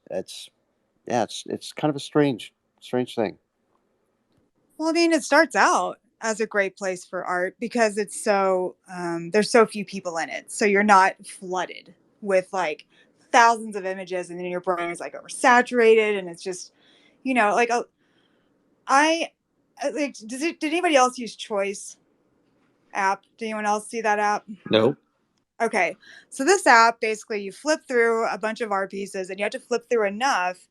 [SPEAKER 4] yeah, it's kind of a strange thing.
[SPEAKER 2] well, I mean, it starts out as a great place for art because it's so there's so few people in it, so you're not flooded with like thousands of images, and then your brain is like oversaturated, and it's just like I like. Did anybody else use Choice app? Did anyone else see that app?
[SPEAKER 1] Nope.
[SPEAKER 2] Okay, so this app basically you flip through a bunch of art pieces, and you have to flip through enough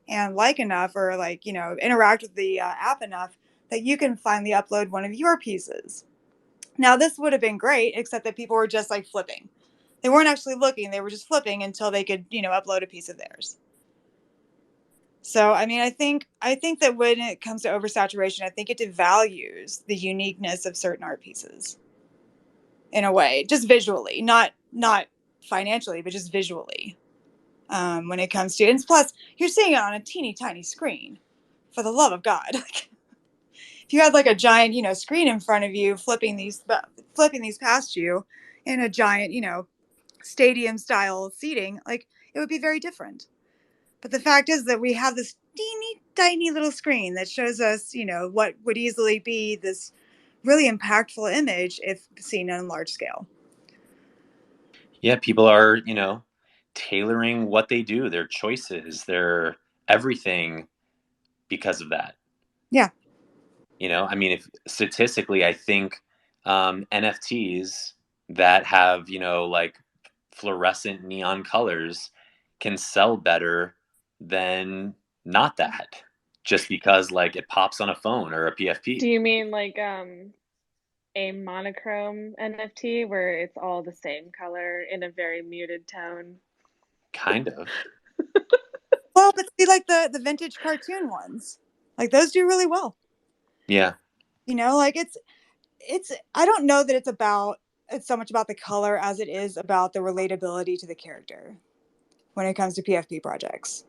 [SPEAKER 2] and like enough, or like interact with the app enough that you can finally upload one of your pieces. Now this would have been great, except that people were just like flipping. They weren't actually looking; they were just flipping until they could upload a piece of theirs. So I mean, I think that when it comes to oversaturation, I think it devalues the uniqueness of certain art pieces in a way, just visually, not financially, but just visually. When it comes to, and plus, you're seeing it on a teeny tiny screen. For the love of God, if you had like a giant, screen in front of you, flipping these past you in a giant, stadium style seating, like it would be very different. But the fact is that we have this teeny tiny little screen that shows us, what would easily be this really impactful image if seen on a large scale.
[SPEAKER 1] Yeah, people are, tailoring what they do, their choices, their everything because of that.
[SPEAKER 2] Yeah.
[SPEAKER 1] I mean, if statistically, I think NFTs that have, like fluorescent neon colors can sell better than not that, just because like it pops on a phone or a
[SPEAKER 3] Do
[SPEAKER 1] PFP.
[SPEAKER 3] you mean like a monochrome NFT where it's all the same color in a very muted tone?
[SPEAKER 1] Kind of.
[SPEAKER 2] Well, but see, like the vintage cartoon ones, like those do really well.
[SPEAKER 1] Yeah.
[SPEAKER 2] Like it's. I don't know that it's so much about the color as it is about the relatability to the character when it comes to PFP projects.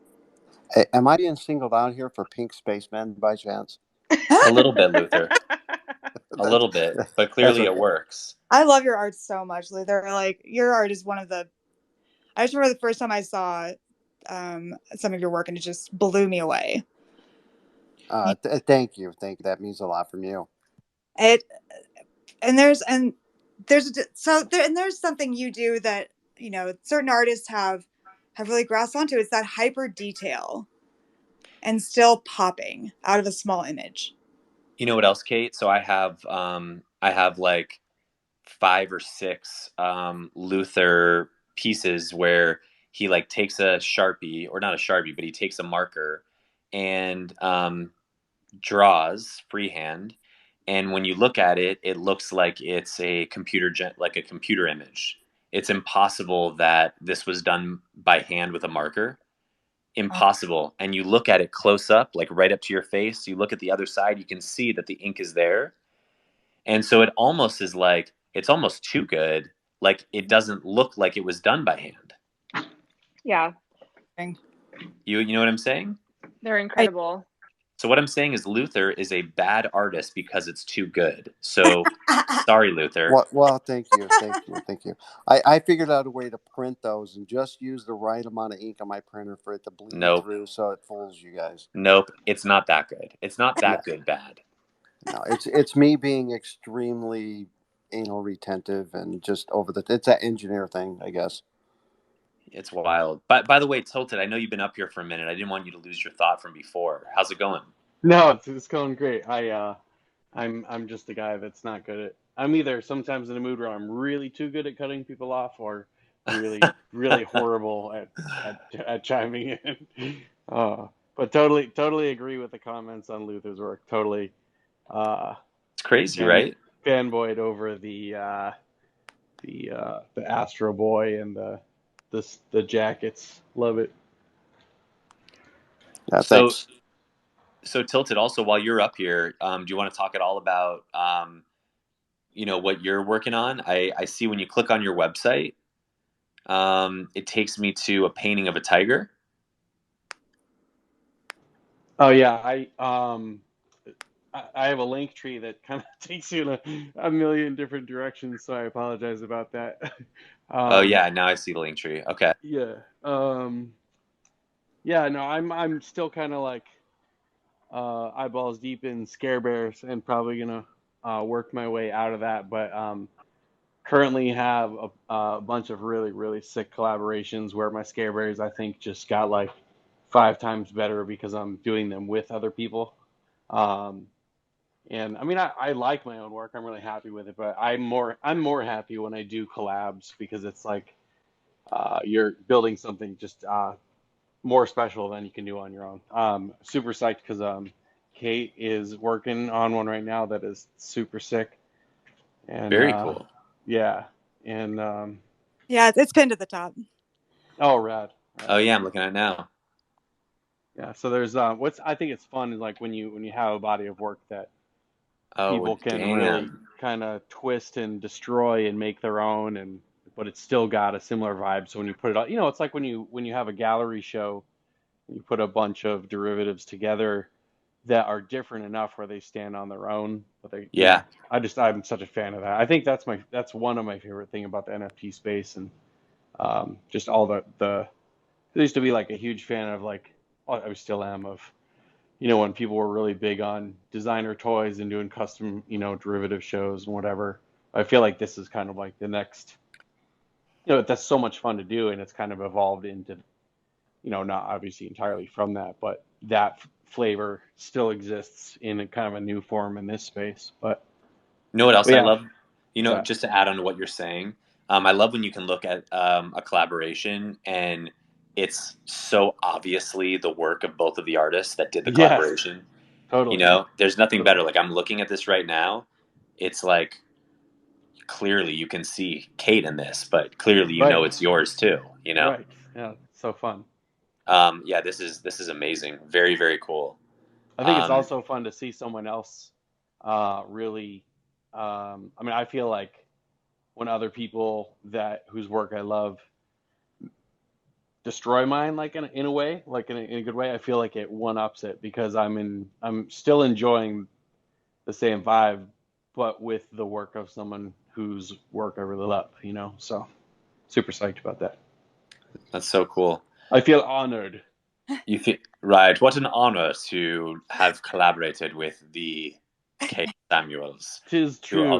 [SPEAKER 4] Am I being singled out here for pink spacemen by chance?
[SPEAKER 1] A little bit, Luther. A
[SPEAKER 4] that's
[SPEAKER 1] little bit, but
[SPEAKER 4] that's
[SPEAKER 1] clearly it
[SPEAKER 4] okay.
[SPEAKER 1] works.
[SPEAKER 2] I love your art so much, Luther. Like your art is one of the. I just remember the first time I saw some of your work, and it just blew me away.
[SPEAKER 4] Thank you, that means a lot from you.
[SPEAKER 2] It and there's something you do that certain artists have really grasped onto. It's that hyper detail and still popping out of a small image.
[SPEAKER 1] You know what else, Kate? So I have like 5 or 6 Luther pieces where he like takes a Sharpie, or not a Sharpie, but he takes a marker and draws freehand, and when you look at it, it looks like it's a like a computer image. It's impossible that this was done by hand with a marker. Impossible. And you look at it close up, like right up to your face. You look at the other side, you can see that the ink is there. And so it almost is like it's almost too good. Like it doesn't look like it was done by hand.
[SPEAKER 3] Yeah.
[SPEAKER 1] You know what I'm saying?
[SPEAKER 3] They're incredible.
[SPEAKER 1] So what I'm saying is Luther is a bad artist because it's too good. So sorry, Luther.
[SPEAKER 4] Well, thank you. I figured out a way to print those and just use the right amount of ink on my printer for it to bleed
[SPEAKER 1] Nope.
[SPEAKER 4] through so it fools you guys.
[SPEAKER 1] Nope. It's not that good. It's not that good bad.
[SPEAKER 4] No, it's me being extremely anal retentive and just it's that engineer thing, I guess.
[SPEAKER 1] It's wild. But by the way, Tilted, I know you've been up here for a minute. I didn't want you to lose your thought from before. How's it going?
[SPEAKER 5] No, it's going great. I'm just a guy that's not good at. I'm either sometimes in a mood where I'm really too good at cutting people off, or really horrible at chiming in. But totally agree with the comments on Luther's work. Totally.
[SPEAKER 1] It's crazy, right?
[SPEAKER 5] Fanboyed over the Astro Boy and the jackets. Love it.
[SPEAKER 4] Yeah, thanks.
[SPEAKER 1] So Tilted, also while you're up here, do you want to talk at all about what you're working on? I see when you click on your website, it takes me to a painting of a tiger.
[SPEAKER 5] Oh yeah, I have a link tree that kind of takes you in a million different directions, so I apologize about that.
[SPEAKER 1] Oh yeah, now I see the link tree. Okay.
[SPEAKER 5] Yeah. Yeah, no, I'm still kind of like eyeballs deep in Scare Bears and probably gonna work my way out of that, but currently have a bunch of really sick collaborations where my Scare Bears I think just got like 5 times better because I'm doing them with other people. And I mean, I like my own work. I'm really happy with it, but I'm more happy when I do collabs because it's like you're building something just more special than you can do on your own. Super psyched because Kate is working on one right now that is super sick. And
[SPEAKER 1] very cool.
[SPEAKER 5] Yeah, and
[SPEAKER 2] yeah, it's pinned at the top.
[SPEAKER 5] Oh, rad.
[SPEAKER 1] Oh yeah, I'm looking at it now.
[SPEAKER 5] Yeah, so there's I think it's fun is like when you have a body of work that people can really kind of twist and destroy and make their own, but it's still got a similar vibe. So when you put it on, it's like when you have a gallery show, and you put a bunch of derivatives together that are different enough where they stand on their own. But they,
[SPEAKER 1] yeah,
[SPEAKER 5] I'm such a fan of that. I think that's one of my favorite thing about the NFT space, and just all the I used to be like a huge fan of like, I still am of when people were really big on designer toys and doing custom, derivative shows and whatever. I feel like this is kind of like the next, that's so much fun to do, and it's kind of evolved into, not obviously entirely from that, but that flavor still exists in a kind of a new form in this space. But
[SPEAKER 1] you know what else I love?
[SPEAKER 5] Yeah.
[SPEAKER 1] Just to add on to what you're saying, I love when you can look at a collaboration and it's so obviously the work of both of the artists that did the collaboration.
[SPEAKER 5] Totally.
[SPEAKER 1] There's nothing better. Like I'm looking at this right now. It's like clearly you can see Kate in this, but clearly know it's yours too.
[SPEAKER 5] Right. Yeah. So fun.
[SPEAKER 1] Yeah, this is amazing. Very, very cool.
[SPEAKER 5] I think it's also fun to see someone else really. I mean, I feel like when other people whose work I love destroy mine, like in a way, like in a good way, I feel like it one ups it because I'm still enjoying the same vibe, but with the work of someone whose work I really love, so super psyched about that.
[SPEAKER 1] That's so cool.
[SPEAKER 5] I feel honored.
[SPEAKER 1] You feel right. What an honor to have collaborated with the Kate Samuels.
[SPEAKER 5] 'Tis true.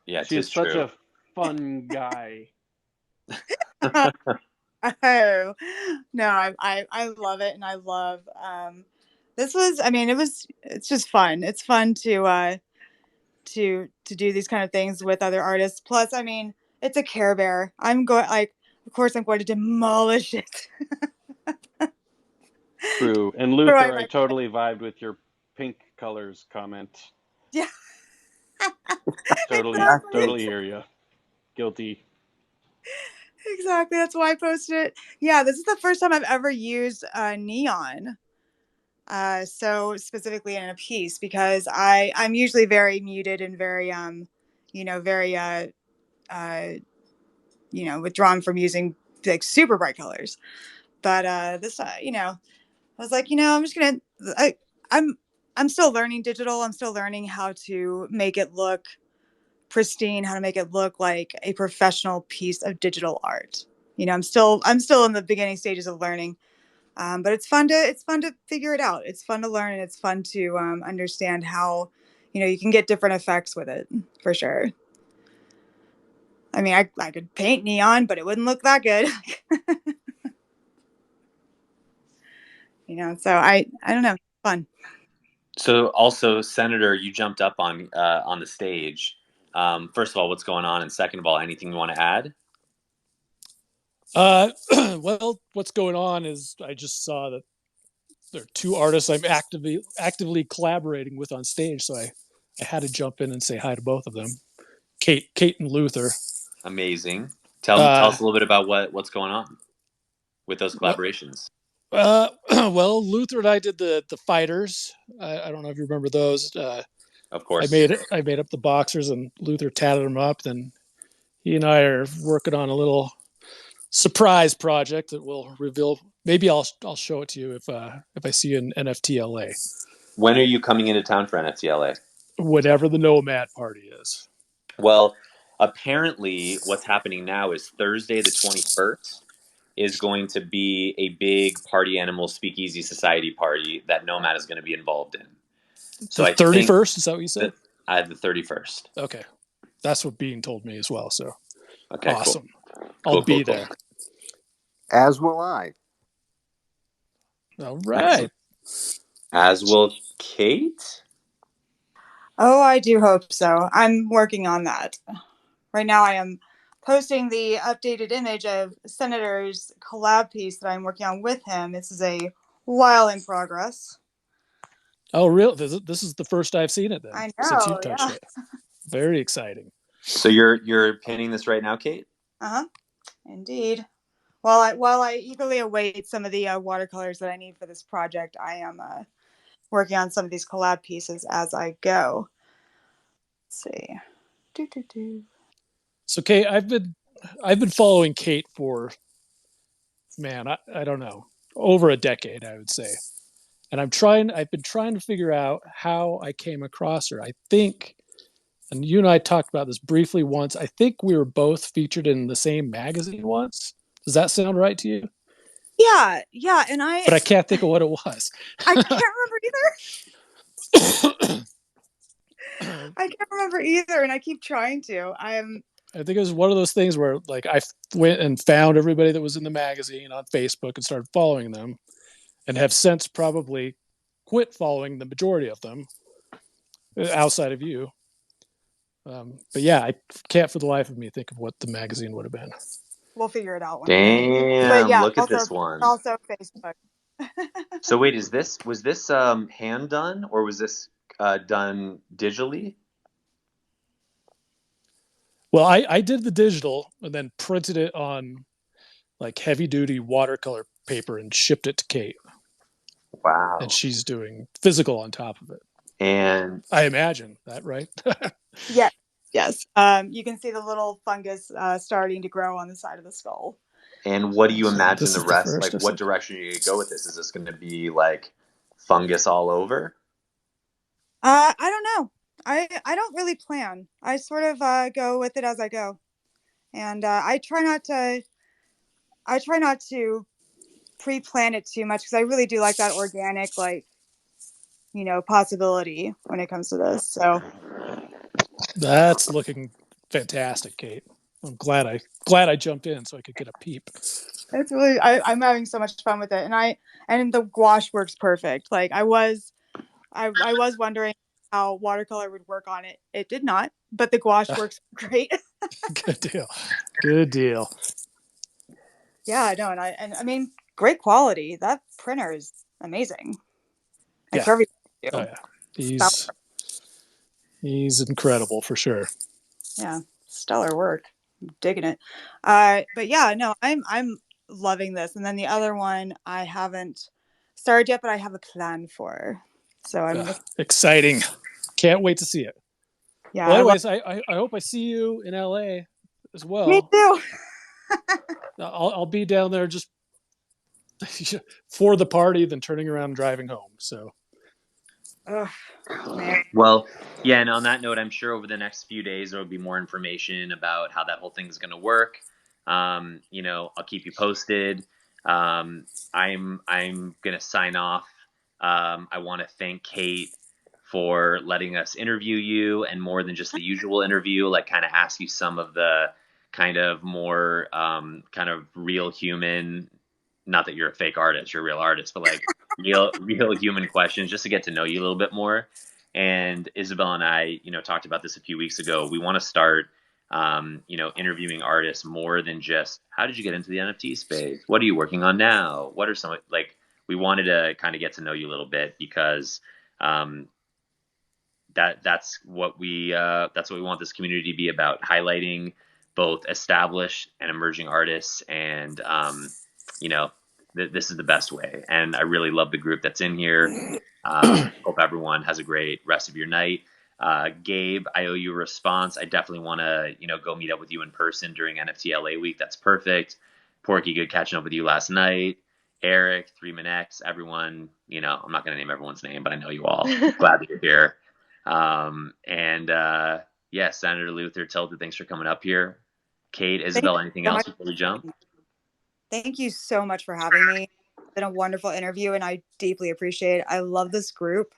[SPEAKER 1] Yeah,
[SPEAKER 5] she's such a fun guy.
[SPEAKER 2] Oh no, I love it, and I love this was. I mean, it's just fun. It's fun to do these kind of things with other artists. Plus, I mean, it's a Care Bear. Of course, I'm going to demolish it.
[SPEAKER 5] True. And Luther, I totally vibed with your pink colors comment.
[SPEAKER 2] Yeah.
[SPEAKER 5] Totally,
[SPEAKER 2] Exactly.
[SPEAKER 5] totally hear you. Guilty.
[SPEAKER 2] Exactly. That's why I posted it. Yeah, this is the first time I've ever used neon. So specifically in a piece because I'm usually very muted and very very uh withdrawn from using like super bright colors. But this I was like, I'm just gonna I'm I'm still learning digital. I'm still learning how to make it look pristine, how to make it look like a professional piece of digital art. I'm still in the beginning stages of learning. But it's fun to figure it out. It's fun to learn, and it's fun to understand how you can get different effects with it for sure. I mean, I could paint neon, but it wouldn't look that good. So I don't know. Fun.
[SPEAKER 1] So also, Senator, you jumped up on the stage. First of all, what's going on, and second of all, anything you want to add?
[SPEAKER 6] Well, what's going on is I just saw that there are two artists I'm actively collaborating with on stage, so I had to jump in and say hi to both of them, Kate and Luther.
[SPEAKER 1] Amazing. Tell
[SPEAKER 6] Uh,
[SPEAKER 1] us a little bit about what's going on with those
[SPEAKER 6] what?
[SPEAKER 1] collaborations.
[SPEAKER 6] Well, Luther and I did the fighters. I don't know if you remember those.
[SPEAKER 1] Of
[SPEAKER 6] I
[SPEAKER 1] course.
[SPEAKER 6] made up the boxers, and Luther tatted them up. Then he and I are working on a little surprise project that will reveal. Maybe I'll show it to you if I see you in NFTLA.
[SPEAKER 1] When are you coming into town for NFTLA?
[SPEAKER 6] Whatever the Nomad party is.
[SPEAKER 1] Well, apparently, what's happening now is Thursday the 21st is going to be a big Party Animal Speakeasy Society party that Nomad is going to be involved in. So
[SPEAKER 6] The
[SPEAKER 1] I think
[SPEAKER 6] 31st, is that what you said?
[SPEAKER 1] that I have the 31st.
[SPEAKER 6] Okay. That's what Bean told me as well. So
[SPEAKER 1] Okay, cool.
[SPEAKER 6] awesome. I'll be there.
[SPEAKER 4] As will I.
[SPEAKER 6] All right.
[SPEAKER 1] Excellent. As will Kate.
[SPEAKER 2] Oh, I do hope so. I'm working on that. Right now, I am posting the updated image of Senator's collab piece that I'm working on with him. This is a while in progress.
[SPEAKER 6] Oh, real? This is the first I've seen it then
[SPEAKER 2] I
[SPEAKER 6] since
[SPEAKER 2] know,
[SPEAKER 6] you've touched
[SPEAKER 2] yeah.
[SPEAKER 6] it. Very exciting.
[SPEAKER 1] So you're painting this right now, Kate?
[SPEAKER 2] Uh-huh. Indeed. While I eagerly await some of the watercolors that I need for this project, I am working on some of these collab pieces as I go. Let's see. Do.
[SPEAKER 6] So Kate, I've been following Kate for, man, I don't know, over a decade, I would say. And I've been trying to figure out how I came across her. I think, and you and I talked about this briefly once, I think we were both featured in the same magazine once. Does that sound right to you?
[SPEAKER 2] Yeah, and
[SPEAKER 6] But I can't think of what it was.
[SPEAKER 2] I can't remember either. I can't remember either, and I keep trying to.
[SPEAKER 6] I think it was one of those things where like I went and found everybody that was in the magazine on Facebook and started following them, and have since probably quit following the majority of them outside of you. But yeah, I can't for the life of me think of what the magazine would have been.
[SPEAKER 2] We'll figure it out one day. But
[SPEAKER 1] Damn,
[SPEAKER 2] yeah,
[SPEAKER 1] look at this one.
[SPEAKER 2] also Facebook.
[SPEAKER 1] So wait, was this hand done or was this done digitally?
[SPEAKER 6] Well, I did the digital and then printed it on like heavy duty watercolor paper and shipped it to Kate. And
[SPEAKER 1] Wow.
[SPEAKER 6] she's doing physical on top of it.
[SPEAKER 1] And
[SPEAKER 6] I imagine that, right?
[SPEAKER 2] Yeah. Yes. You can see the little fungus starting to grow on the side of the skull.
[SPEAKER 1] what do you
[SPEAKER 6] So
[SPEAKER 1] imagine
[SPEAKER 6] this
[SPEAKER 1] the
[SPEAKER 6] is the
[SPEAKER 1] rest, like
[SPEAKER 6] first.
[SPEAKER 1] what direction are you gonna go with this? Is this gonna be like fungus all over?
[SPEAKER 2] I don't know. I don't really plan. I sort of go with it as I go, and I try not to pre-plan it too much because I really do like that organic possibility when it comes to this. So
[SPEAKER 6] That's looking fantastic, Kate. I'm glad I jumped in so I could get a peep.
[SPEAKER 2] it's really I'm having so much fun with it, and the gouache works perfect. Like I was wondering how watercolor would work on it. It did not, but the gouache works great.
[SPEAKER 6] Good deal. Good deal.
[SPEAKER 2] Yeah, I know, and I mean, great quality. That printer is amazing. Like
[SPEAKER 6] Yeah.
[SPEAKER 2] for everything.
[SPEAKER 6] Oh yeah.
[SPEAKER 2] Stellar.
[SPEAKER 6] He's incredible for sure.
[SPEAKER 2] Yeah, stellar work. I'm digging it. But yeah, no, I'm loving this. And then the other one I haven't started yet, but I have a plan for. So I'm
[SPEAKER 6] Exciting. Can't wait to see it.
[SPEAKER 2] yeah,
[SPEAKER 6] Well,
[SPEAKER 2] I love.
[SPEAKER 6] anyways, I hope I see you in LA as
[SPEAKER 2] Me
[SPEAKER 6] well.
[SPEAKER 2] too.
[SPEAKER 6] I'll be down there just for the party, then turning around and driving home. So
[SPEAKER 2] Oh man.
[SPEAKER 1] Well, yeah, and on that note, I'm sure over the next few days there will be more information about how that whole thing is going to work. I'll keep you posted. I'm going to sign off. I want to thank Kate for letting us interview you, and more than just the usual interview, like kind of ask you some of the kind of more kind of real human. Not that you're a fake artist, you're a real artist, but like real human questions, just to get to know you a little bit more. And Isabelle and I, talked about this a few weeks ago. We want to start, interviewing artists more than just how did you get into the NFT space? What are you working on now? What are some like? We wanted to kind of get to know you a little bit because that's what we want this community to be about, highlighting both established and emerging artists, and this is the best way. And I really love the group that's in here. Hope everyone has a great rest of your night. Gabe, I owe you a response. I definitely want to, go meet up with you in person during NFT LA week. That's perfect. Porky, good catching up with you last night. Eric, 3MinX, everyone, I'm not going to name everyone's name, but I know you all. Glad that you're here. Yeah, Senator Luther, Tilted, thanks for coming up here. Kate,
[SPEAKER 2] Thank
[SPEAKER 1] Isabelle,
[SPEAKER 2] you
[SPEAKER 1] anything
[SPEAKER 2] so
[SPEAKER 1] else
[SPEAKER 2] much.
[SPEAKER 1] before we jump?
[SPEAKER 2] Thank you so much for having me. It's been a wonderful interview, and I deeply appreciate it. I love this group,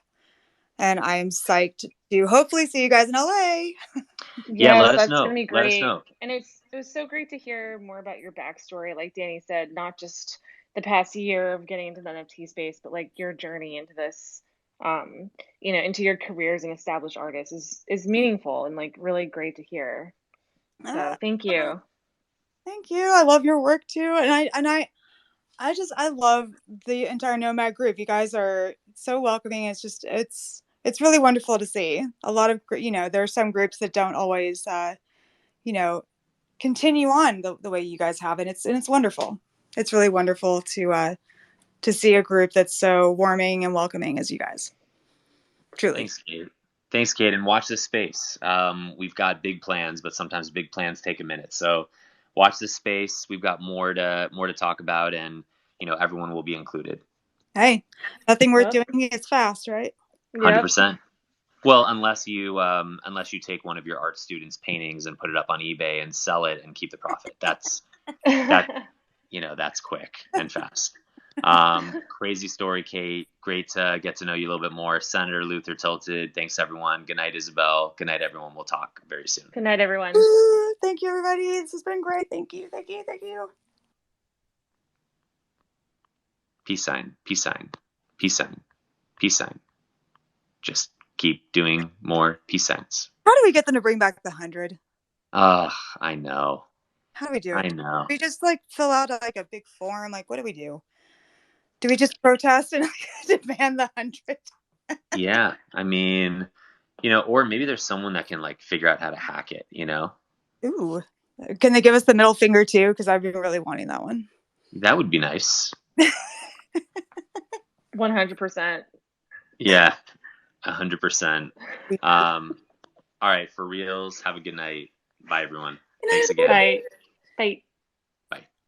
[SPEAKER 2] and I am psyched to hopefully see you guys in LA.
[SPEAKER 1] Yeah,
[SPEAKER 3] Yes,
[SPEAKER 1] let us
[SPEAKER 3] that's gonna
[SPEAKER 1] know.
[SPEAKER 3] be
[SPEAKER 1] Let us
[SPEAKER 3] great.
[SPEAKER 1] know.
[SPEAKER 3] And it was so great to hear more about your backstory. Like Danny said, not just the past year of getting into the NFT space, but like your journey into this, into your career as an established artist is meaningful and like really great to hear. So thank you.
[SPEAKER 2] Thank you. I love your work too, and I love the entire Nomad group. You guys are so welcoming. It's really wonderful to see. A lot of there are some groups that don't always you know continue on the way you guys have, and it's wonderful. It's really wonderful to see a group that's so warming and welcoming as you guys. Truly.
[SPEAKER 1] Thanks, Kate. Thanks, Kate. And watch this space. We've got big plans, but sometimes big plans take a minute. So watch this space. We've got more to talk about, and everyone will be included.
[SPEAKER 2] Hey, nothing worth
[SPEAKER 3] Yep.
[SPEAKER 2] doing is fast, right?
[SPEAKER 1] 100%. Well, unless you take one of your art students' paintings and put it up on eBay and sell it and keep the profit. That's
[SPEAKER 3] Yep.
[SPEAKER 1] that's quick and fast. Crazy story, Kate. Great to get to know you a little bit more. Senator Luther Tilted. Thanks, everyone. Good night, Isabelle. Good night, everyone. We'll talk very soon.
[SPEAKER 3] Good night, everyone.
[SPEAKER 2] Thank you, everybody. This has been great. Thank you. Thank you. Thank you.
[SPEAKER 1] Peace sign. Peace sign. Peace sign. Peace sign. Just keep doing more peace signs.
[SPEAKER 2] How do we get them to bring back the 100?
[SPEAKER 1] I know.
[SPEAKER 2] How do we do
[SPEAKER 1] I
[SPEAKER 2] it?
[SPEAKER 1] know.
[SPEAKER 2] We just like fill out like a big form. Like, what do we do? Do we just protest and demand the 100?
[SPEAKER 1] Yeah. I mean, or maybe there's someone that can like figure out how to hack it,
[SPEAKER 2] Ooh. Can they give us the middle finger too? Because I've been really wanting that one.
[SPEAKER 1] That would be nice.
[SPEAKER 3] 100%.
[SPEAKER 1] Yeah. 100%. All right, for reals. Have a good night. Bye, everyone. Thanks again.
[SPEAKER 3] Bye. Bye.